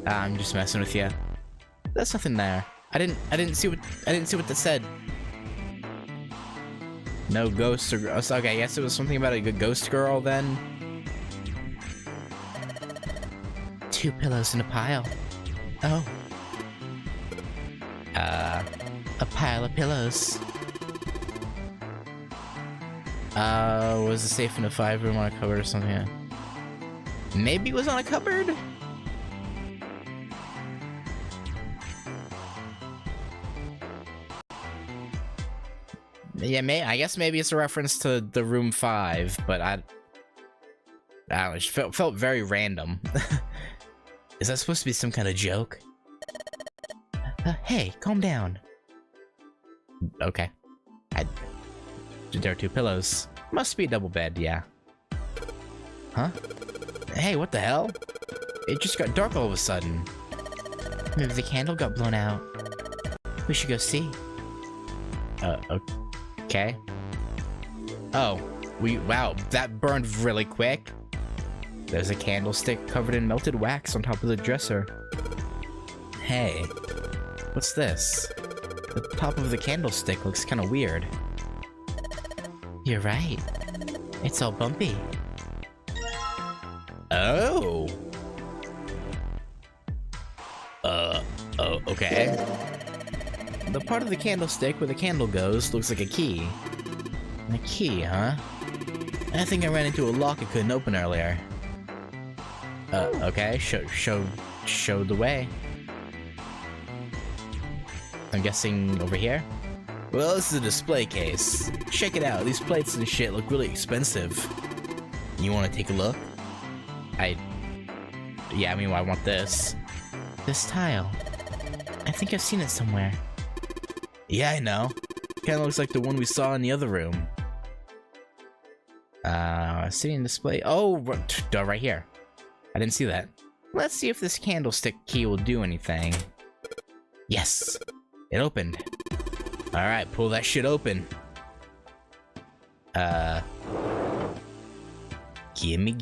I'm just messing with you. There's nothing there. I didn't see what that said. No ghosts or... Okay, I guess it was something about a good ghost girl then. 2 pillows in a pile. Oh, A pile of pillows. Was it safe in a 5-room on a cupboard or something? Yeah. Maybe it was on a cupboard? Yeah, I guess maybe it's a reference to the room 5, but I don't know, it just felt very random. Is that supposed to be some kind of joke? Hey, calm down. Okay. There are 2 pillows. Must be a double bed, yeah. Huh? Hey, what the hell? It just got dark all of a sudden. Maybe the candle got blown out. We should go see. Okay. Oh, wow, that burned really quick. There's a candlestick covered in melted wax on top of the dresser. Hey, what's this? The top of the candlestick looks kind of weird. You're right. It's all bumpy. Oh. Okay. The part of the candlestick where the candle goes looks like a key. A key, huh? I think I ran into a lock I couldn't open earlier. Okay, show the way. I'm guessing over here? Well, this is a display case. Check it out, these plates and shit look really expensive. You wanna take a look? Yeah, I mean, I want this. This tile. I think I've seen it somewhere. Yeah, I know. Kinda looks like the one we saw in the other room. Sitting display. Oh, right here. I didn't see that. Let's see if this candlestick key will do anything. Yes! It opened. Alright, pull that shit open. Gimme.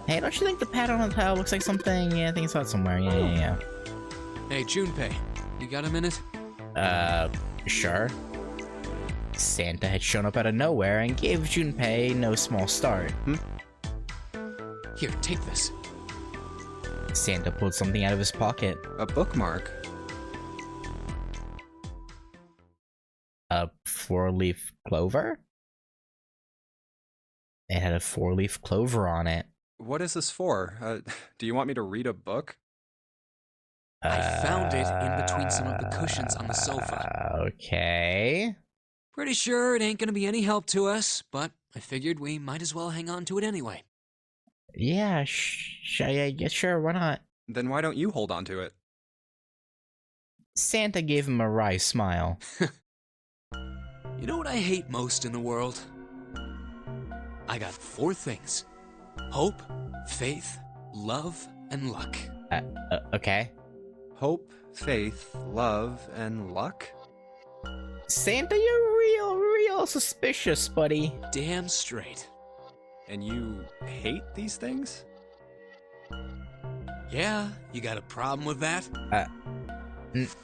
Hey, don't you think the pattern on the tile looks like something? Yeah, I think I saw it somewhere. Yeah. Hey, Junpei, you got a minute? Sure. Santa had shown up out of nowhere and gave Junpei no small start. Here, take this. Santa pulled something out of his pocket. A bookmark? A 4-leaf clover? It had a 4-leaf clover on it. What is this for? Do you want me to read a book? I found it in between some of the cushions on the sofa. Okay. Pretty sure it ain't gonna be any help to us, but I figured we might as well hang on to it anyway. Yeah, sure, why not? Then why don't you hold on to it? Santa gave him a wry smile. You know what I hate most in the world? I got 4 things. Hope, faith, love, and luck. Okay. Hope, faith, love, and luck? Santa, you're real suspicious, buddy. Damn straight. And you hate these things? Yeah, you got a problem with that?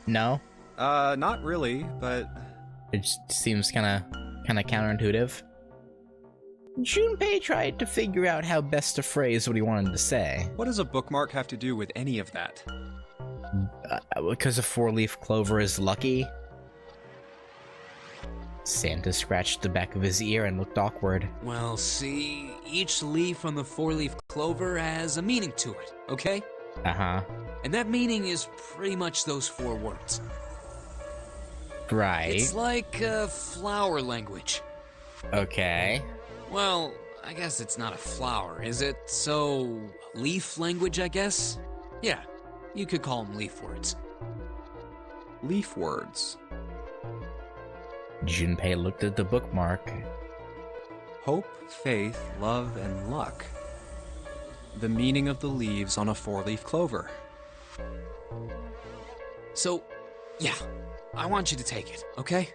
No. Not really, but... It just seems kinda counterintuitive. Junpei tried to figure out how best to phrase what he wanted to say. What does a bookmark have to do with any of that? Because a 4-leaf clover is lucky? Santa scratched the back of his ear and looked awkward. Well, see, each leaf on the 4-leaf clover has a meaning to it, okay? Uh-huh. And that meaning is pretty much those 4 words. Right. It's like flower language. Okay. Well, I guess it's not a flower, is it? So, leaf language, I guess? Yeah, you could call them leaf words. Leaf words. Junpei looked at the bookmark. Hope, faith, love, and luck. The meaning of the leaves on a 4-leaf clover. So, yeah, I want you to take it, okay?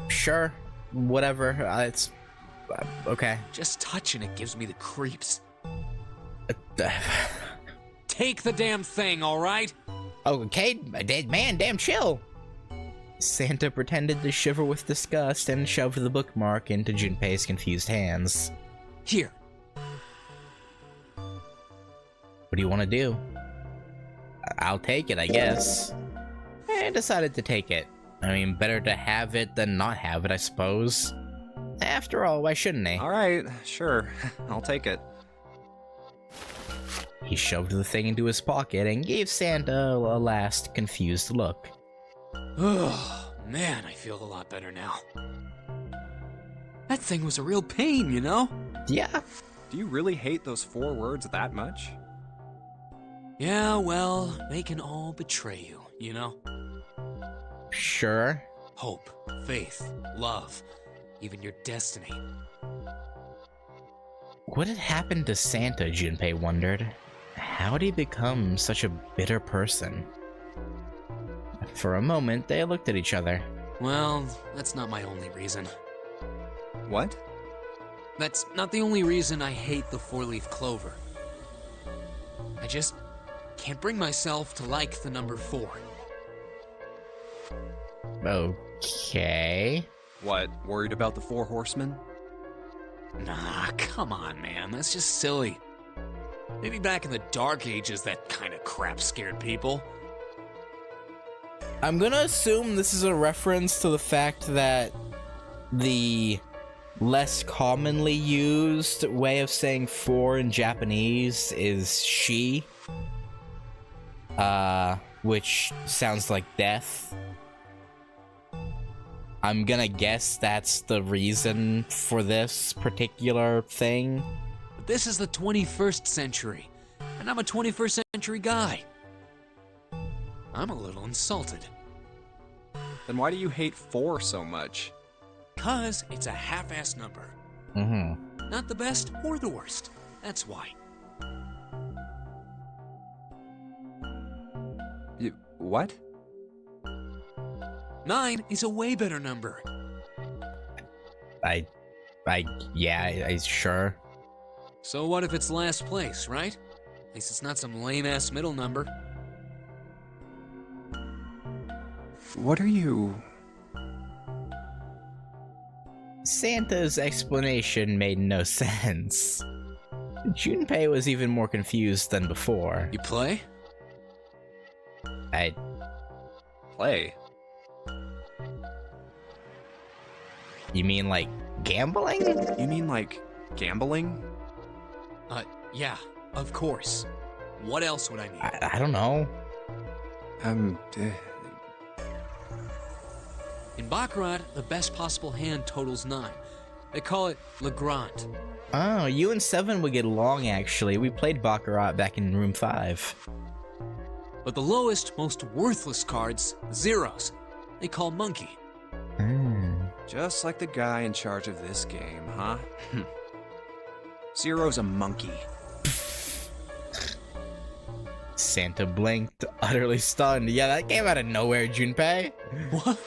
Sure, whatever, it's... okay. Just touching it gives me the creeps. Take the damn thing, alright? Okay, man, damn chill! Santa pretended to shiver with disgust and shoved the bookmark into Junpei's confused hands. Here. What do you want to do? I'll take it, I guess. I decided to take it. I mean, better to have it than not have it, I suppose. After all, why shouldn't he? Alright, sure. I'll take it. He shoved the thing into his pocket and gave Santa a last confused look. Oh, man, I feel a lot better now. That thing was a real pain, you know? Yeah. Do you really hate those 4 words that much? Yeah, well, they can all betray you, you know? Sure. Hope, faith, love, even your destiny. What had happened to Santa, Junpei wondered. How did he become such a bitter person? For a moment, they looked at each other. Well, that's not my only reason. What? That's not the only reason I hate the 4-leaf clover. I just can't bring myself to like the number 4. Okay. What, worried about the 4 horsemen? Nah, come on, man. That's just silly. Maybe back in the Dark Ages, that kind of crap scared people. I'm gonna assume this is a reference to the fact that the less commonly used way of saying 4 in Japanese is she. Which sounds like death. I'm gonna guess that's the reason for this particular thing. But this is the 21st century, and I'm a 21st century guy. I'm a little insulted. Then why do you hate 4 so much? 'Cause it's a half-ass number. Mm-hmm. Not the best or the worst. That's why. What? 9 is a way better number. Yeah, sure. So what if it's last place, right? At least it's not some lame-ass middle number. What are you... Santa's explanation made no sense. Junpei was even more confused than before. You play? Play? You mean like gambling? You mean like gambling? Yeah, of course. What else would I need? I don't know. In Baccarat, the best possible hand totals 9. They call it Le Grand. Oh, you and Seven would get along, actually. We played Baccarat back in room 5. But the lowest, most worthless cards, zeros, they call Monkey. Just like the guy in charge of this game, huh? Zero's a monkey. Santa blinked, utterly stunned. Yeah, that came out of nowhere, Junpei. What?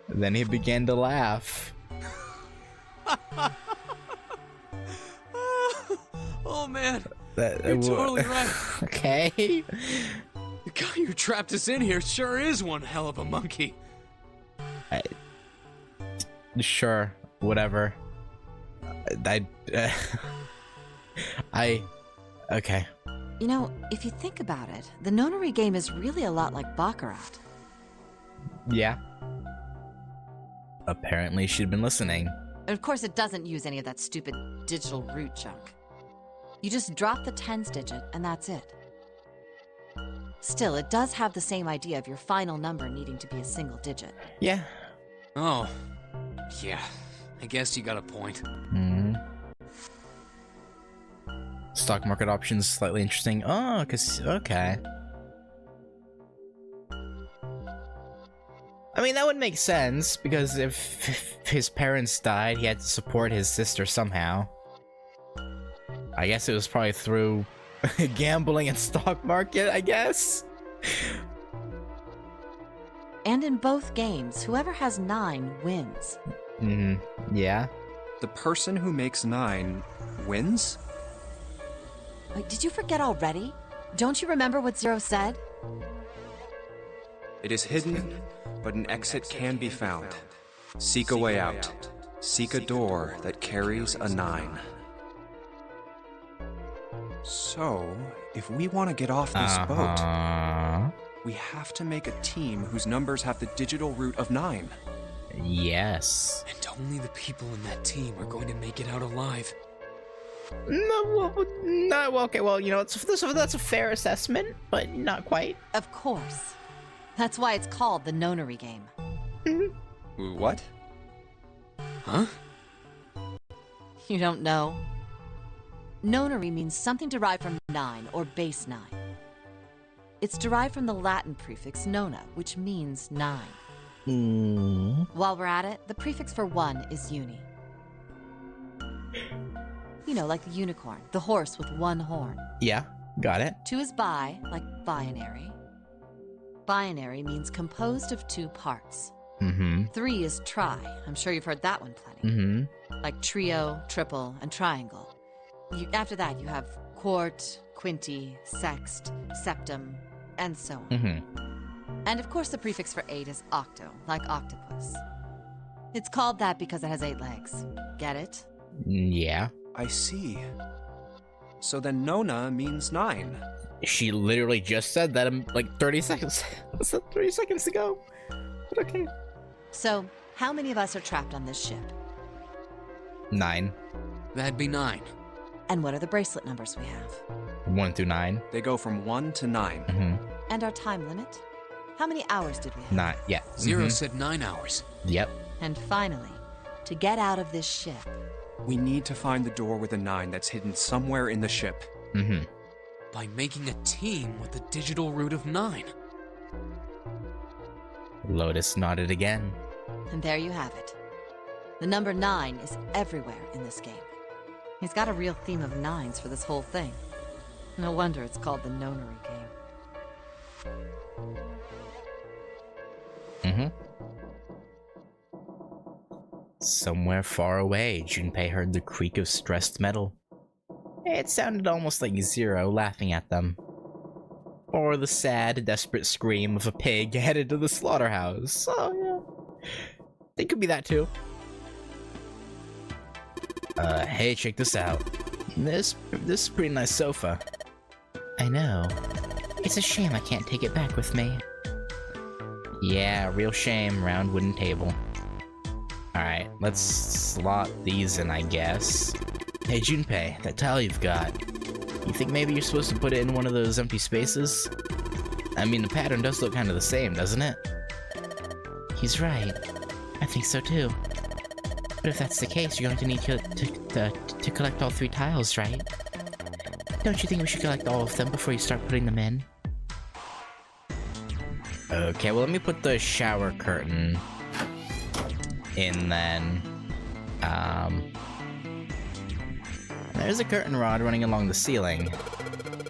Then he began to laugh. Oh man, You're totally right. Okay. The guy who trapped us in here sure is one hell of a monkey. Sure, whatever. Okay. You know, if you think about it, the nonary game is really a lot like Baccarat. Yeah. Apparently she'd been listening. And of course, it doesn't use any of that stupid digital root junk. You just drop the tens digit, and that's it. Still, it does have the same idea of your final number needing to be a single digit. Yeah. Oh, yeah. I guess you got a point. Stock market options slightly interesting. Oh, okay. I mean, that would make sense, because if his parents died, he had to support his sister somehow. I guess it was probably through gambling and stock market, I guess? And in both games, whoever has 9 wins. Yeah. The person who makes 9 wins? Wait, did you forget already? Don't you remember what Zero said? It is hidden, but an exit can be found. Seek a way out. Seek a door that carries a 9. So, if we want to get off this boat, We have to make a team whose numbers have the digital root of 9. Yes. And only the people in that team are going to make it out alive. No, okay, well, you know, that's a fair assessment, but not quite. Of course. That's why it's called the Nonary game. What? Huh? You don't know? Nonary means something derived from 9, or base 9. It's derived from the Latin prefix nona, which means 9. While we're at it, the prefix for 1 is uni. You know, like the unicorn, the horse with 1 horn. Yeah, got it. 2 is bi, like binary. Binary means composed of 2 parts. 3 is tri. I'm sure you've heard that one plenty. Like trio, triple, and triangle. After that, you have quart, quinty, sext, septum, and so on. And of course, the prefix for 8 is octo, like octopus. It's called that because it has 8 legs. Get it? Yeah. I see. So then Nona means 9. She literally just said that like 30 seconds. Was that 30 seconds ago? But okay. So, how many of us are trapped on this ship? 9. That'd be 9. And what are the bracelet numbers we have? 1 through 9. They go from 1 to 9. And our time limit? How many hours did we have? Not yet. Zero said 9 hours. Yep. And finally, to get out of this ship, We need to find the door with a 9 that's hidden somewhere in the ship. By making a team with the digital root of 9. Lotus nodded again. and there you have it. The number 9 is everywhere in this game. He's got a real theme of 9s for this whole thing. No wonder it's called the Nonary game. Somewhere far away, Junpei heard the creak of stressed metal. It sounded almost like Zero laughing at them. Or the sad, desperate scream of a pig headed to the slaughterhouse. Oh, yeah. It could be that, too. Hey, check this out. This is a pretty nice sofa. I know. It's a shame I can't take it back with me. Yeah, real shame, round wooden table. Alright, let's slot these in, I guess. Hey, Junpei, that tile you've got. You think maybe you're supposed to put it in one of those empty spaces? I mean, the pattern does look kind of the same, doesn't it? He's right. I think so too. But if that's the case, you're going to need to collect all 3 tiles, right? Don't you think we should collect all of them before you start putting them in? Okay, well, let me put the shower curtain in then. There's a curtain rod running along the ceiling.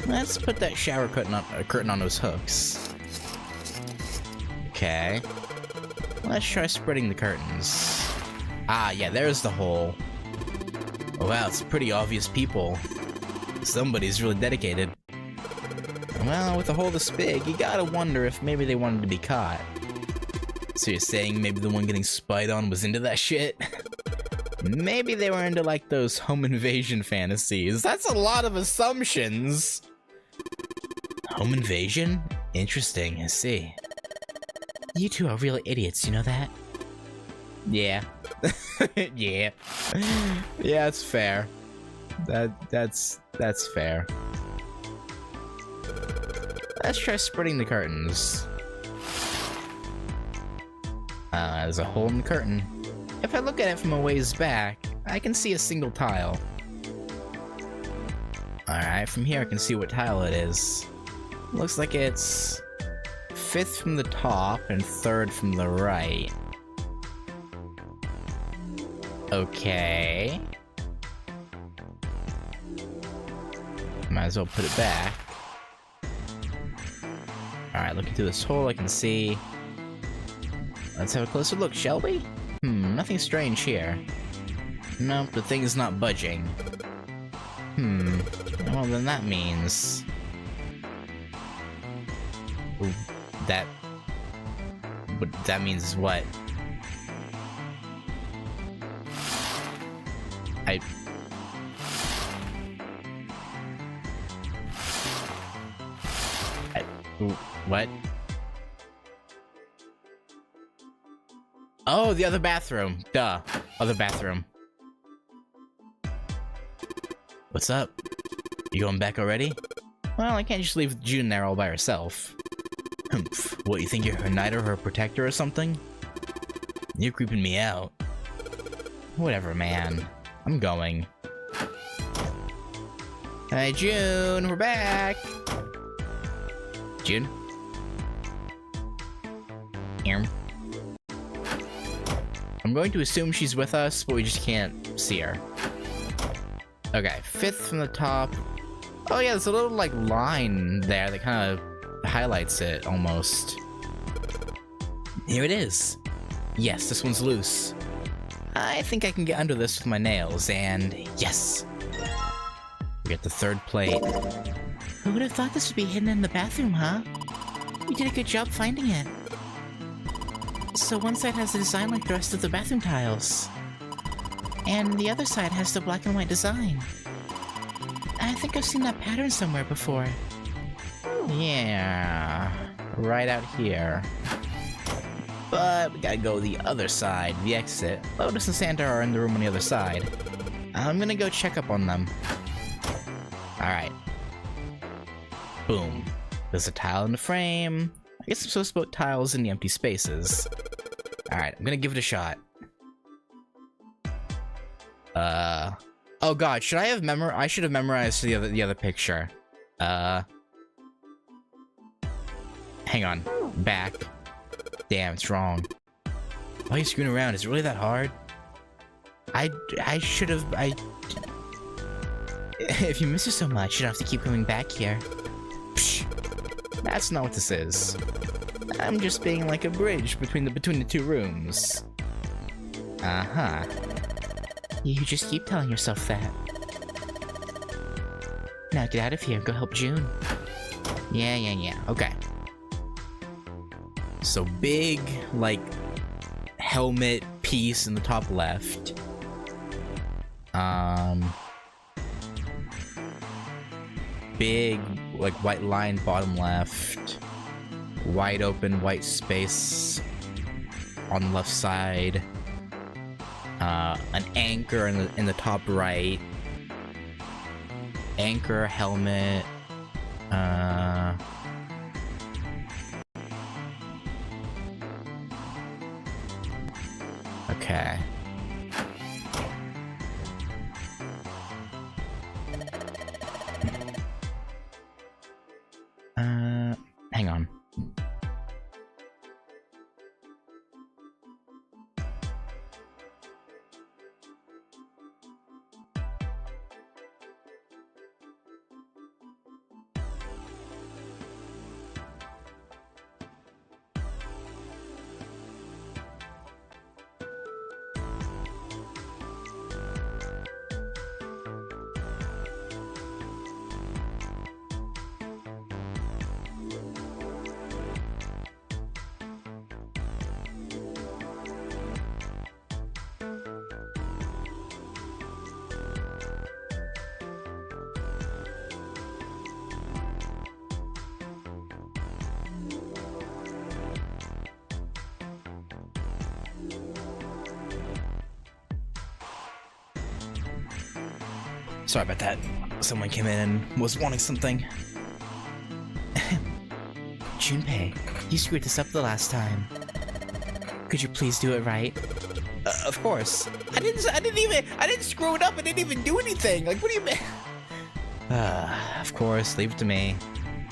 Let's put that shower curtain on those hooks. Okay. Let's try spreading the curtains. Ah, yeah, there's the hole. Oh, wow, it's pretty obvious people. Somebody's really dedicated. Well, with a hole this big, you gotta wonder if maybe they wanted to be caught. So you're saying maybe the one getting spied on was into that shit? Maybe they were into, like, those home invasion fantasies. That's a lot of assumptions! Home invasion? Interesting, I see. You two are real idiots, you know that? Yeah. Yeah. Yeah, it's fair. That's fair. Let's try spreading the curtains. There's a hole in the curtain. If I look at it from a ways back, I can see a single tile. Alright, from here I can see what tile it is. Looks like it's 5th from the top and 3rd from the right. Okay. Might as well put it back. Alright, looking through this hole I can see. Let's have a closer look, shall we? Nothing strange here. Nope, the thing is not budging. Well then that means... Ooh, that means what? What? Oh, the other bathroom. Duh. Other bathroom. What's up? You going back already? Well, I can't just leave June there all by herself. Humph. What, you think you're her knight or her protector or something? You're creeping me out. Whatever, man. I'm going. Hey, June, we're back! June? Here. I'm going to assume she's with us, but we just can't see her. Okay, 5th from the top. Oh yeah, there's a little, like, line there that kind of highlights it, almost. Here it is. Yes, this one's loose. I think I can get under this with my nails, and yes! We get the 3rd plate. Who would have thought this would be hidden in the bathroom, huh? You did a good job finding it. So one side has the design like the rest of the bathroom tiles. And the other side has the black and white design. I think I've seen that pattern somewhere before. Yeah, right out here. But we gotta go the other side, the exit. Lotus and Santa are in the room on the other side. I'm gonna go check up on them. Alright. Boom. There's a tile in the frame. I guess I'm supposed to put tiles in the empty spaces. Alright, I'm gonna give it a shot. Oh god, should I have I should have memorized the other picture. Hang on. Back. Damn, it's wrong. Why are you screwing around? Is it really that hard? I should have, If you miss her so much, you don't have to keep coming back here. Psh, that's not what this is. I'm just being like a bridge between the 2 rooms. Uh-huh. You just keep telling yourself that. Now get out of here and go help June. Yeah. Okay. So big, like, helmet piece in the top left. Big, like, white line bottom left. Wide open white space on the left side. An anchor in the top right. Anchor, helmet. Okay. Hang on. Sorry about that. Someone came in and was wanting something. Junpei, you screwed this up the last time. Could you please do it right? Of course. I didn't screw it up. I didn't even do anything. Like, what do you mean? Of course. Leave it to me.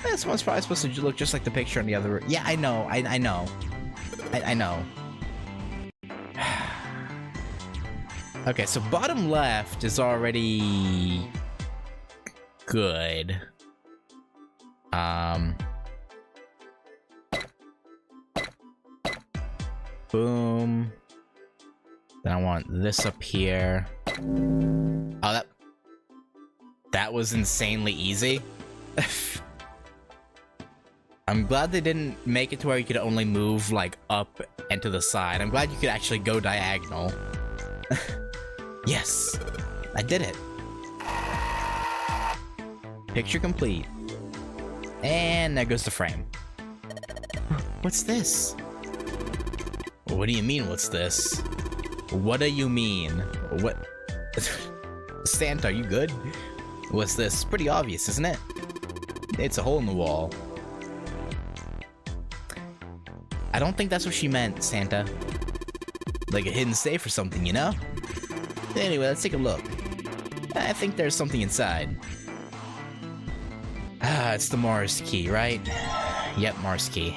This one's probably supposed to look just like the picture on the other. Yeah, I know. I know. I know. Okay, so bottom left is already good. Boom. Then I want this up here. Oh, that was insanely easy. I'm glad they didn't make it to where you could only move, like, up and to the side. I'm glad you could actually go diagonal. Yes! I did it! Picture complete. And there goes the frame. What's this? What do you mean, what's this? What do you mean? What? Santa, are you good? What's this? Pretty obvious, isn't it? It's a hole in the wall. I don't think that's what she meant, Santa. Like a hidden safe or something, you know? Anyway, let's take a look. I think there's something inside. Ah, it's the Mars key, right? Yep, Mars key.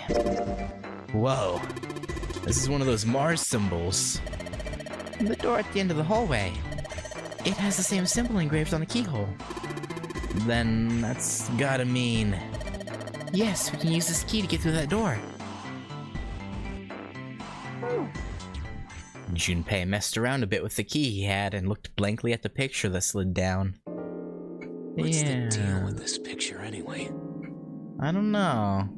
Whoa. This is one of those Mars symbols. The door at the end of the hallway. It has the same symbol engraved on the keyhole. Then that's gotta mean... Yes, we can use this key to get through that door. Junpei messed around a bit with the key he had and looked blankly at the picture that slid down. What's the deal with this picture anyway? I don't know.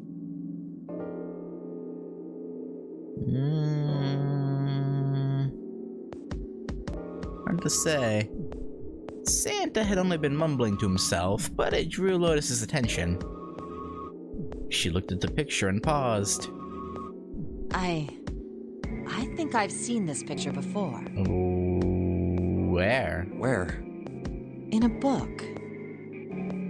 Hard to say. Santa had only been mumbling to himself, but it drew Lotus's attention. She looked at the picture and paused. I think I've seen this picture before. Where? Where? In a book.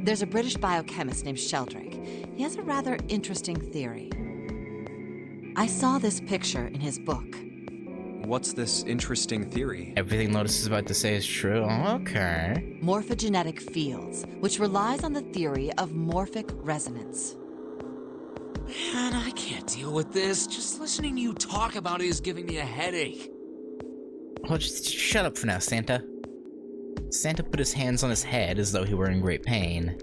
There's a British biochemist named Sheldrake. He has a rather interesting theory. I saw this picture in his book. What's this interesting theory? Everything Lotus is about to say is true. Okay. Morphogenetic fields, which relies on the theory of morphic resonance. Man, I can't deal with this. Just listening to you talk about it is giving me a headache. Well, just shut up for now, Santa. Santa put his hands on his head as though he were in great pain.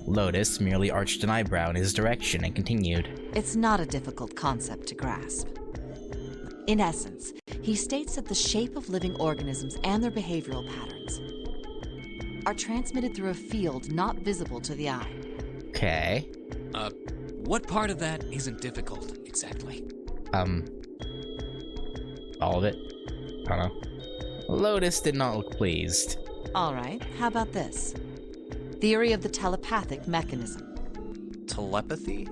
Lotus merely arched an eyebrow in his direction and continued. It's not a difficult concept to grasp. In essence, he states that the shape of living organisms and their behavioral patterns are transmitted through a field not visible to the eye. Okay. What part of that isn't difficult, exactly? All of it? I don't know. Lotus did not look pleased. All right, how about this? Theory of the telepathic mechanism. Telepathy?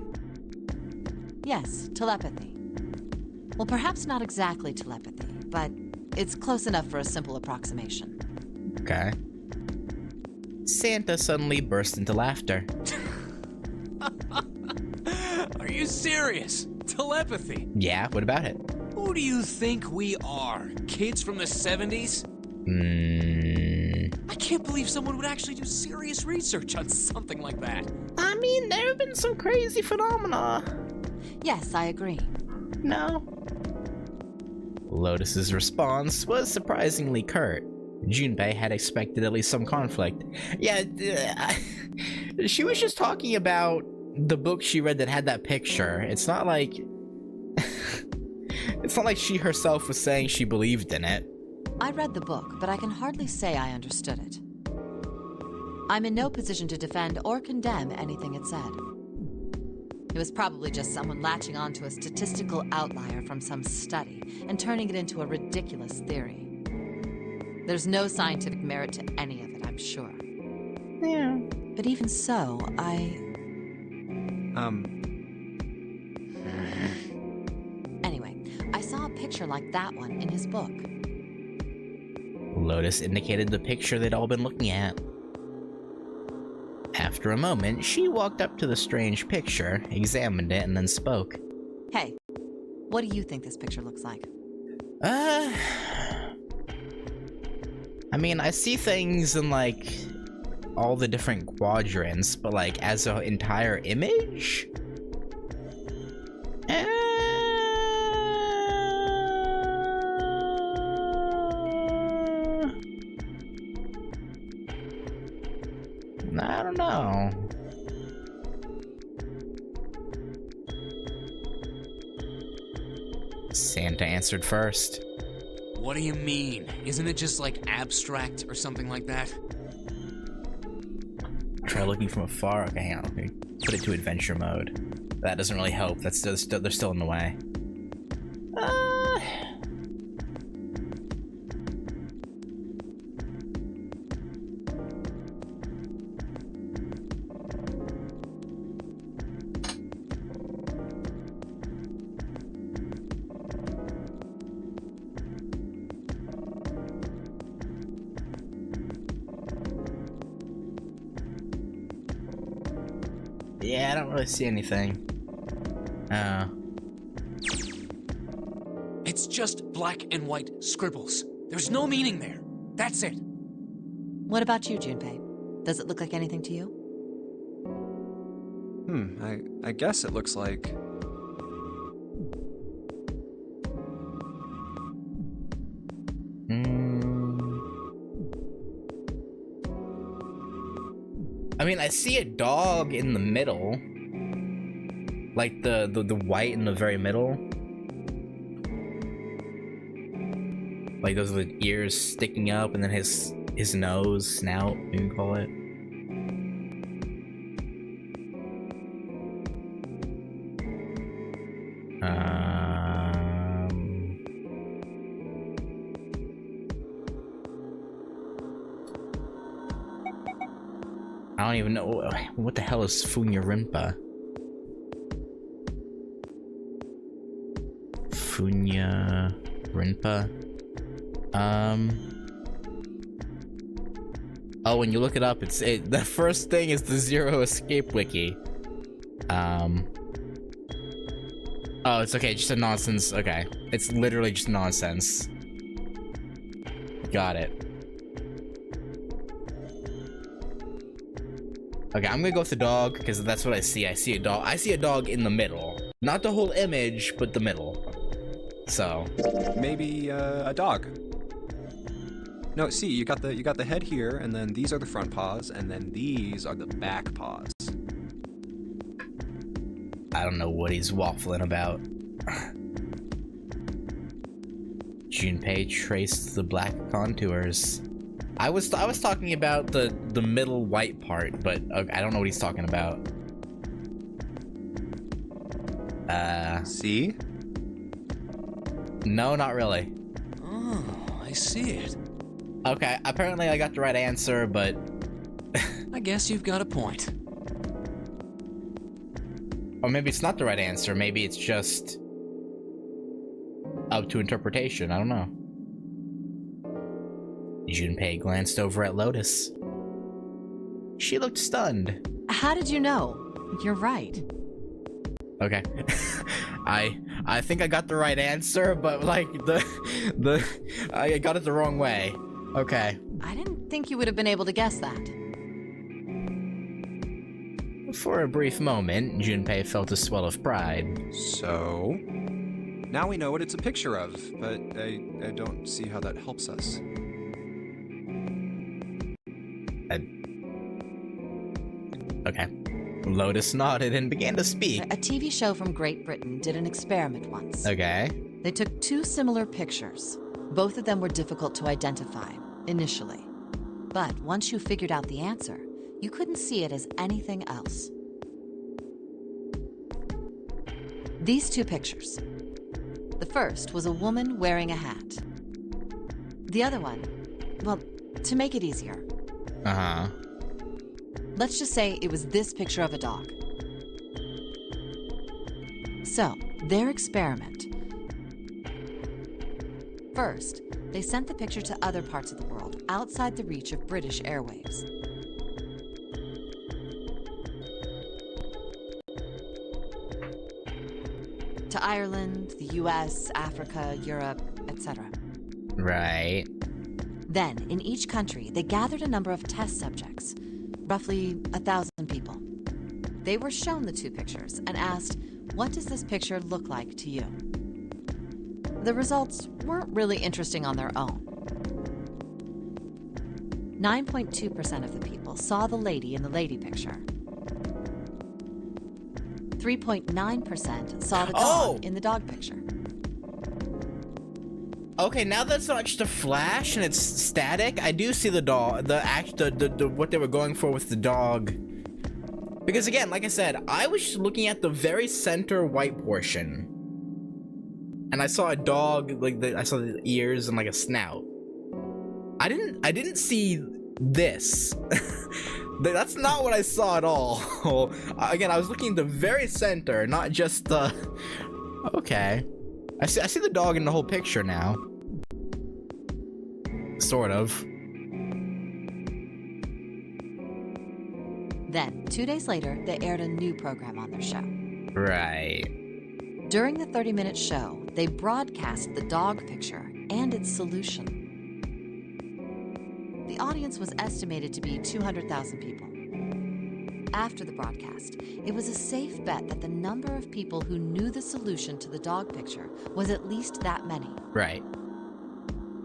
Yes, telepathy. Well, perhaps not exactly telepathy, but it's close enough for a simple approximation. Okay. Santa suddenly burst into laughter. Are you serious? Telepathy? Yeah, what about it? Who do you think we are? Kids from the 70s? I can't believe someone would actually do serious research on something like that. I mean, there have been some crazy phenomena. Yes, I agree. No. Lotus's response was surprisingly curt. Junpei had expected at least some conflict. Yeah, she was just talking about the book she read that had that picture. It's not like... it's not like she herself was saying she believed in it. I read the book, but I can hardly say I understood it. I'm in no position to defend or condemn anything it said. It was probably just someone latching onto a statistical outlier from some study and turning it into a ridiculous theory. There's no scientific merit to any of it, I'm sure. Yeah. But even so, Anyway, I saw a picture like that one in his book. Lotus indicated the picture they'd all been looking at. After a moment, she walked up to the strange picture, examined it, and then spoke. Hey, what do you think this picture looks like? I mean, I see things in, like, all the different quadrants, but, like, as an entire image? I don't know. Santa answered first. What do you mean? Isn't it just like abstract or something like that? Try looking from afar. Okay, hang on. Let me put it to adventure mode. That doesn't really help. They're still in the way. Yeah, I don't really see anything. It's just black and white scribbles. There's no meaning there. That's it. What about you, Junpei? Does it look like anything to you? I guess it looks like... I mean, I see a dog in the middle. Like the white in the very middle. Like those are the ears sticking up, and then his nose, snout, you can call it. I don't even know what the hell is Funya Rinpa. Funya Rinpa. Oh, when you look it up, the first thing is the Zero Escape Wiki. Oh, it's okay, just a nonsense. Okay, it's literally just nonsense. Got it. Okay, I'm gonna go with the dog because that's what I see. I see a dog. I see a dog in the middle, not the whole image, but the middle. So maybe a dog. No, see, you got the head here, and then these are the front paws, and then these are the back paws. I don't know what he's waffling about. Junpei traced the black contours. I was talking about the middle white part, but I don't know what he's talking about. See? No, not really. Oh, I see it. Okay, apparently I got the right answer, but... I guess you've got a point. Or maybe it's not the right answer, maybe it's just... up to interpretation, I don't know. Junpei glanced over at Lotus. She looked stunned. How did you know? You're right. Okay. I think I got the right answer, but like I got it the wrong way. Okay. I didn't think you would have been able to guess that. For a brief moment, Junpei felt a swell of pride. So, now we know what it's a picture of, but I don't see how that helps us. Okay. Lotus nodded and began to speak. A TV show from Great Britain did an experiment once. Okay. They took two similar pictures. Both of them were difficult to identify, initially. But once you figured out the answer, you couldn't see it as anything else. These two pictures. The first was a woman wearing a hat. The other one, well, to make it easier. Uh-huh. Let's just say it was this picture of a dog. So, their experiment. First, they sent the picture to other parts of the world outside the reach of British airwaves. To Ireland, the US, Africa, Europe, etc. Right. Then, in each country, they gathered a number of test subjects. Roughly 1,000 people. They were shown the two pictures and asked, what does this picture look like to you? The results weren't really interesting on their own. 9.2% of the people saw the lady in the lady picture. 3.9% saw the dog in the dog picture. Okay, now that's not just a flash and it's static. I do see the dog, the what they were going for with the dog. Because again, like I said, I was just looking at the very center white portion, and I saw a dog, like I saw the ears and like a snout. I didn't see this. That's not what I saw at all. Again, I was looking at the very center, not just the. Okay. I see the dog in the whole picture now. Sort of. Then, 2 days later, they aired a new program on their show. Right. During the 30-minute show, they broadcast the dog picture and its solution. The audience was estimated to be 200,000 people. After the broadcast, it was a safe bet that the number of people who knew the solution to the dog picture was at least that many. Right.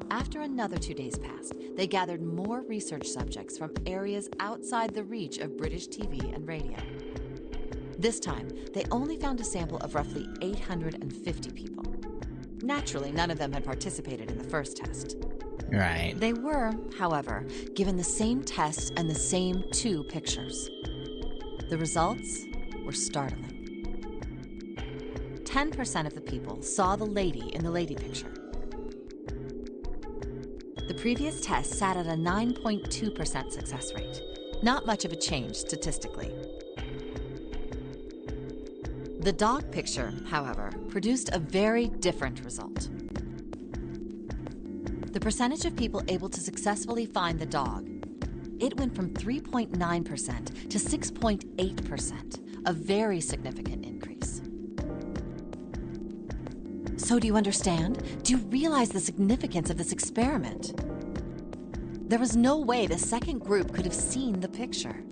After another 2 days passed, they gathered more research subjects from areas outside the reach of British TV and radio. This time, they only found a sample of roughly 850 people. Naturally, none of them had participated in the first test. Right. They were, however, given the same test and the same 2 pictures. The results were startling. 10% of the people saw the lady in the lady picture. The previous test sat at a 9.2% success rate. Not much of a change statistically. The dog picture, however, produced a very different result. The percentage of people able to successfully find the dog, it went from 3.9% to 6.8%, a very significant increase. So do you understand? Do you realize the significance of this experiment? There was no way the second group could have seen the picture.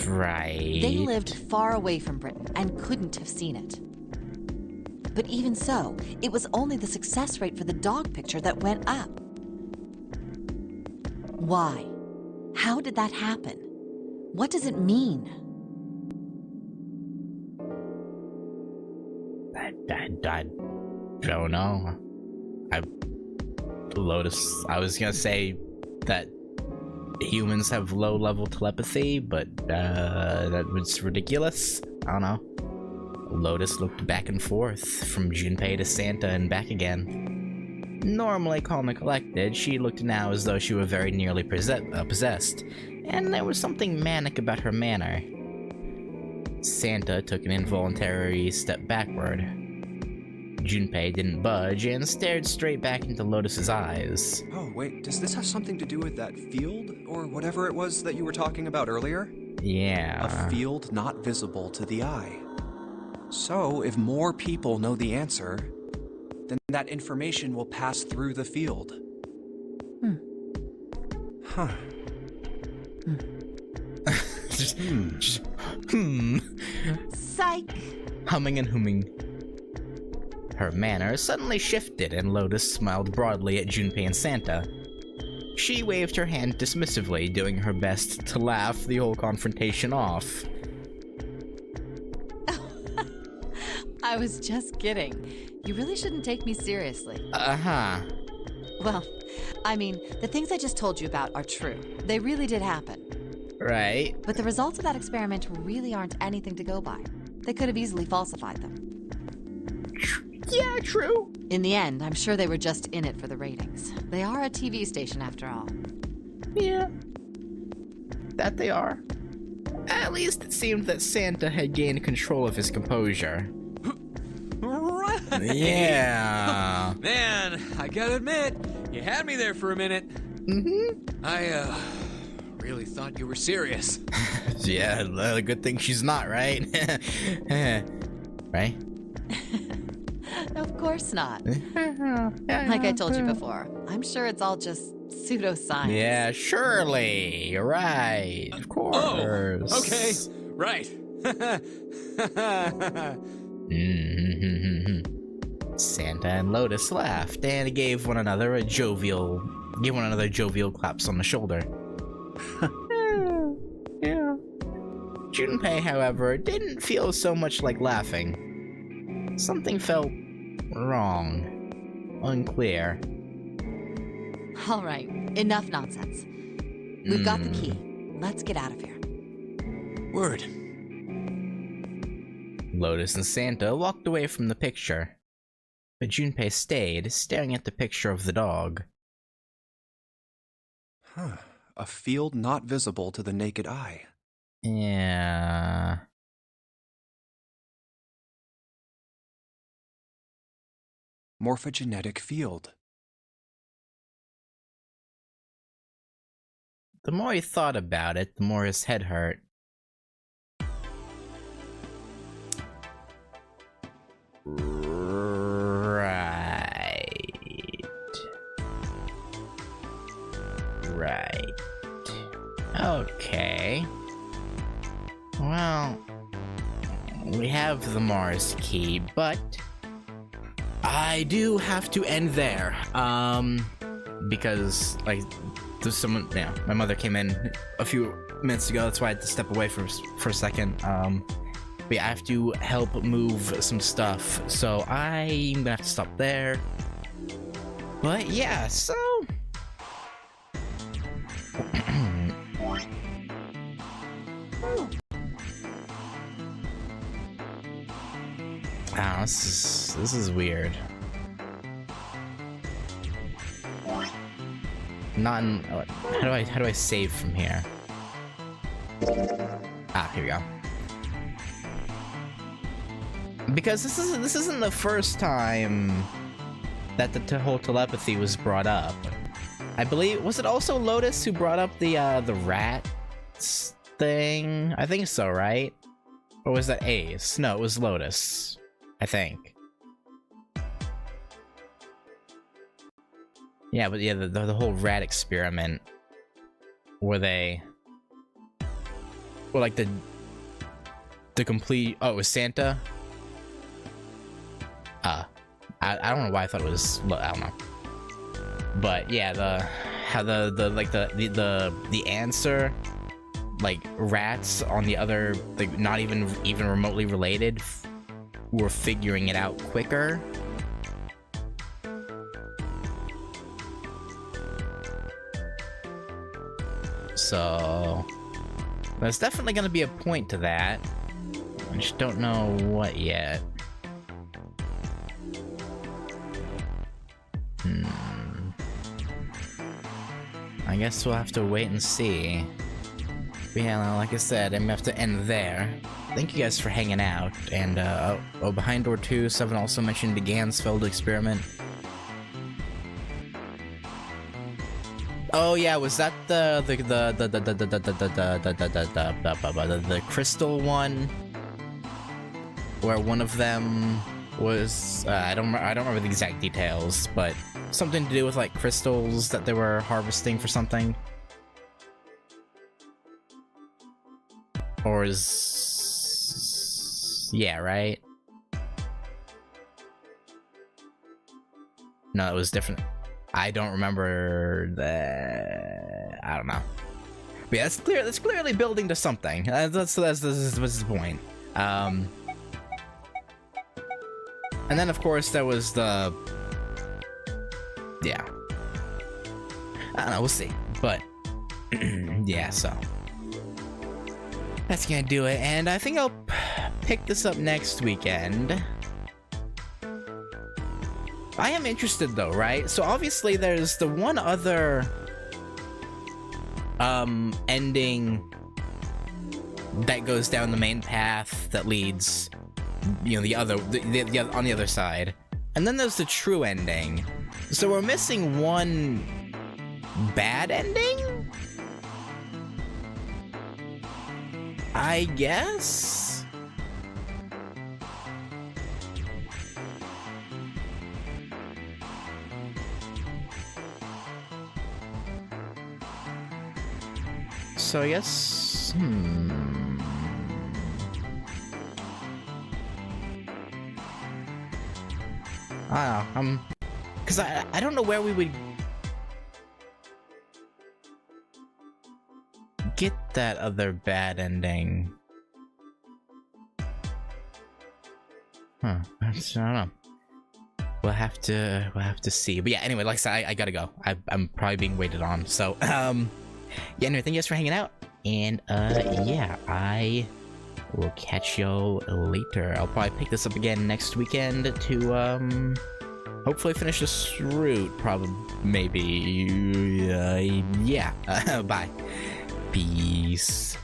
Right. They lived far away from Britain and couldn't have seen it. But even so, it was only the success rate for the dog picture that went up. Why? How did that happen? What does it mean? I don't know. Lotus, I was gonna say that humans have low-level telepathy, but that was ridiculous. I don't know. Lotus looked back and forth from Junpei to Santa and back again. Normally calm and collected, she looked now as though she were very nearly possessed, and there was something manic about her manner. Santa took an involuntary step backward. Junpei didn't budge and stared straight back into Lotus's eyes. Oh, wait, does this have something to do with that field, or whatever it was that you were talking about earlier? Yeah. A field not visible to the eye. So, if more people know the answer, then that information will pass through the field. Huh. Psych! Humming and humming. Her manner suddenly shifted and Lotus smiled broadly at Junpei and Santa. She waved her hand dismissively, doing her best to laugh the whole confrontation off. I was just kidding. You really shouldn't take me seriously. Uh-huh. Well, I mean, the things I just told you about are true. They really did happen. Right. But the results of that experiment really aren't anything to go by. They could have easily falsified them. Yeah, true. In the end, I'm sure they were just in it for the ratings. They are a TV station after all. Yeah. That they are. At least it seemed that Santa had gained control of his composure. Right. Yeah. Man, I gotta admit, you had me there for a minute. Mm-hmm. I, really thought you were serious. Yeah, good thing she's not, right? Right? Of course not. Like I told you before, I'm sure it's all just pseudoscience. Yeah, surely. You're right. Of course. Oh, okay. Right. Santa and Lotus laughed and gave one another jovial claps on the shoulder. Yeah. Junpei, however, didn't feel so much like laughing. Something felt wrong. Unclear. All right, enough nonsense. We've got the key. Let's get out of here. Word. Lotus and Santa walked away from the picture, but Junpei stayed, staring at the picture of the dog. Huh. A field not visible to the naked eye. Yeah. Morphogenetic field. the more he thought about it, the more his head hurt. Right. Okay. Well, we have the Mars key, but I do have to end there. Because, like, there's someone, yeah, my mother came in a few minutes ago, that's why I had to step away for a second. But yeah, I have to help move some stuff, so I'm gonna have to stop there. But yeah, so... Wow, this is weird. Not in, how do I save from here? Ah, here we go. Because this isn't the first time that the whole telepathy was brought up. I believe, was it also Lotus who brought up the rats thing? I think so, right? Or was that Ace? No, it was Lotus, I think. Yeah, but yeah, the whole rat experiment, where they, well, like the complete, oh, it was Santa? I don't know why I thought it was, I don't know. But yeah, how the answer, like rats on the other, like not even remotely related, were figuring it out quicker. So there's definitely gonna be a point to that. I just don't know what yet. I guess we'll have to wait and see. But yeah, like I said, I'm gonna have to end there. Thank you guys for hanging out. And oh, behind door 2, 7 also mentioned the Gansfeld experiment. Oh yeah, was that the crystal one, where one of them was I don't remember the exact details, but something to do with like crystals that they were harvesting for something, or is yeah, right? No, it was different. I don't remember that. I don't know. But yeah, that's clear. That's clearly building to something. That's the point. And then of course there was the. Yeah. I don't know. We'll see. But yeah. So that's gonna do it. And I think I'll pick this up next weekend. I am interested though, right? So obviously there's the one other ending that goes down the main path that leads, you know, the other on the other side. And then there's the true ending. So we're missing one bad ending? I guess? So I guess, I don't know, because I don't know where we would get that other bad ending. Huh, I don't know. We'll have to see. But yeah, anyway, like I said, I gotta go. I'm probably being waited on, so, yeah, anyway, thank you guys for hanging out, and, yeah, I will catch y'all later. I'll probably pick this up again next weekend to, hopefully finish this route, probably, maybe, yeah, bye. Peace.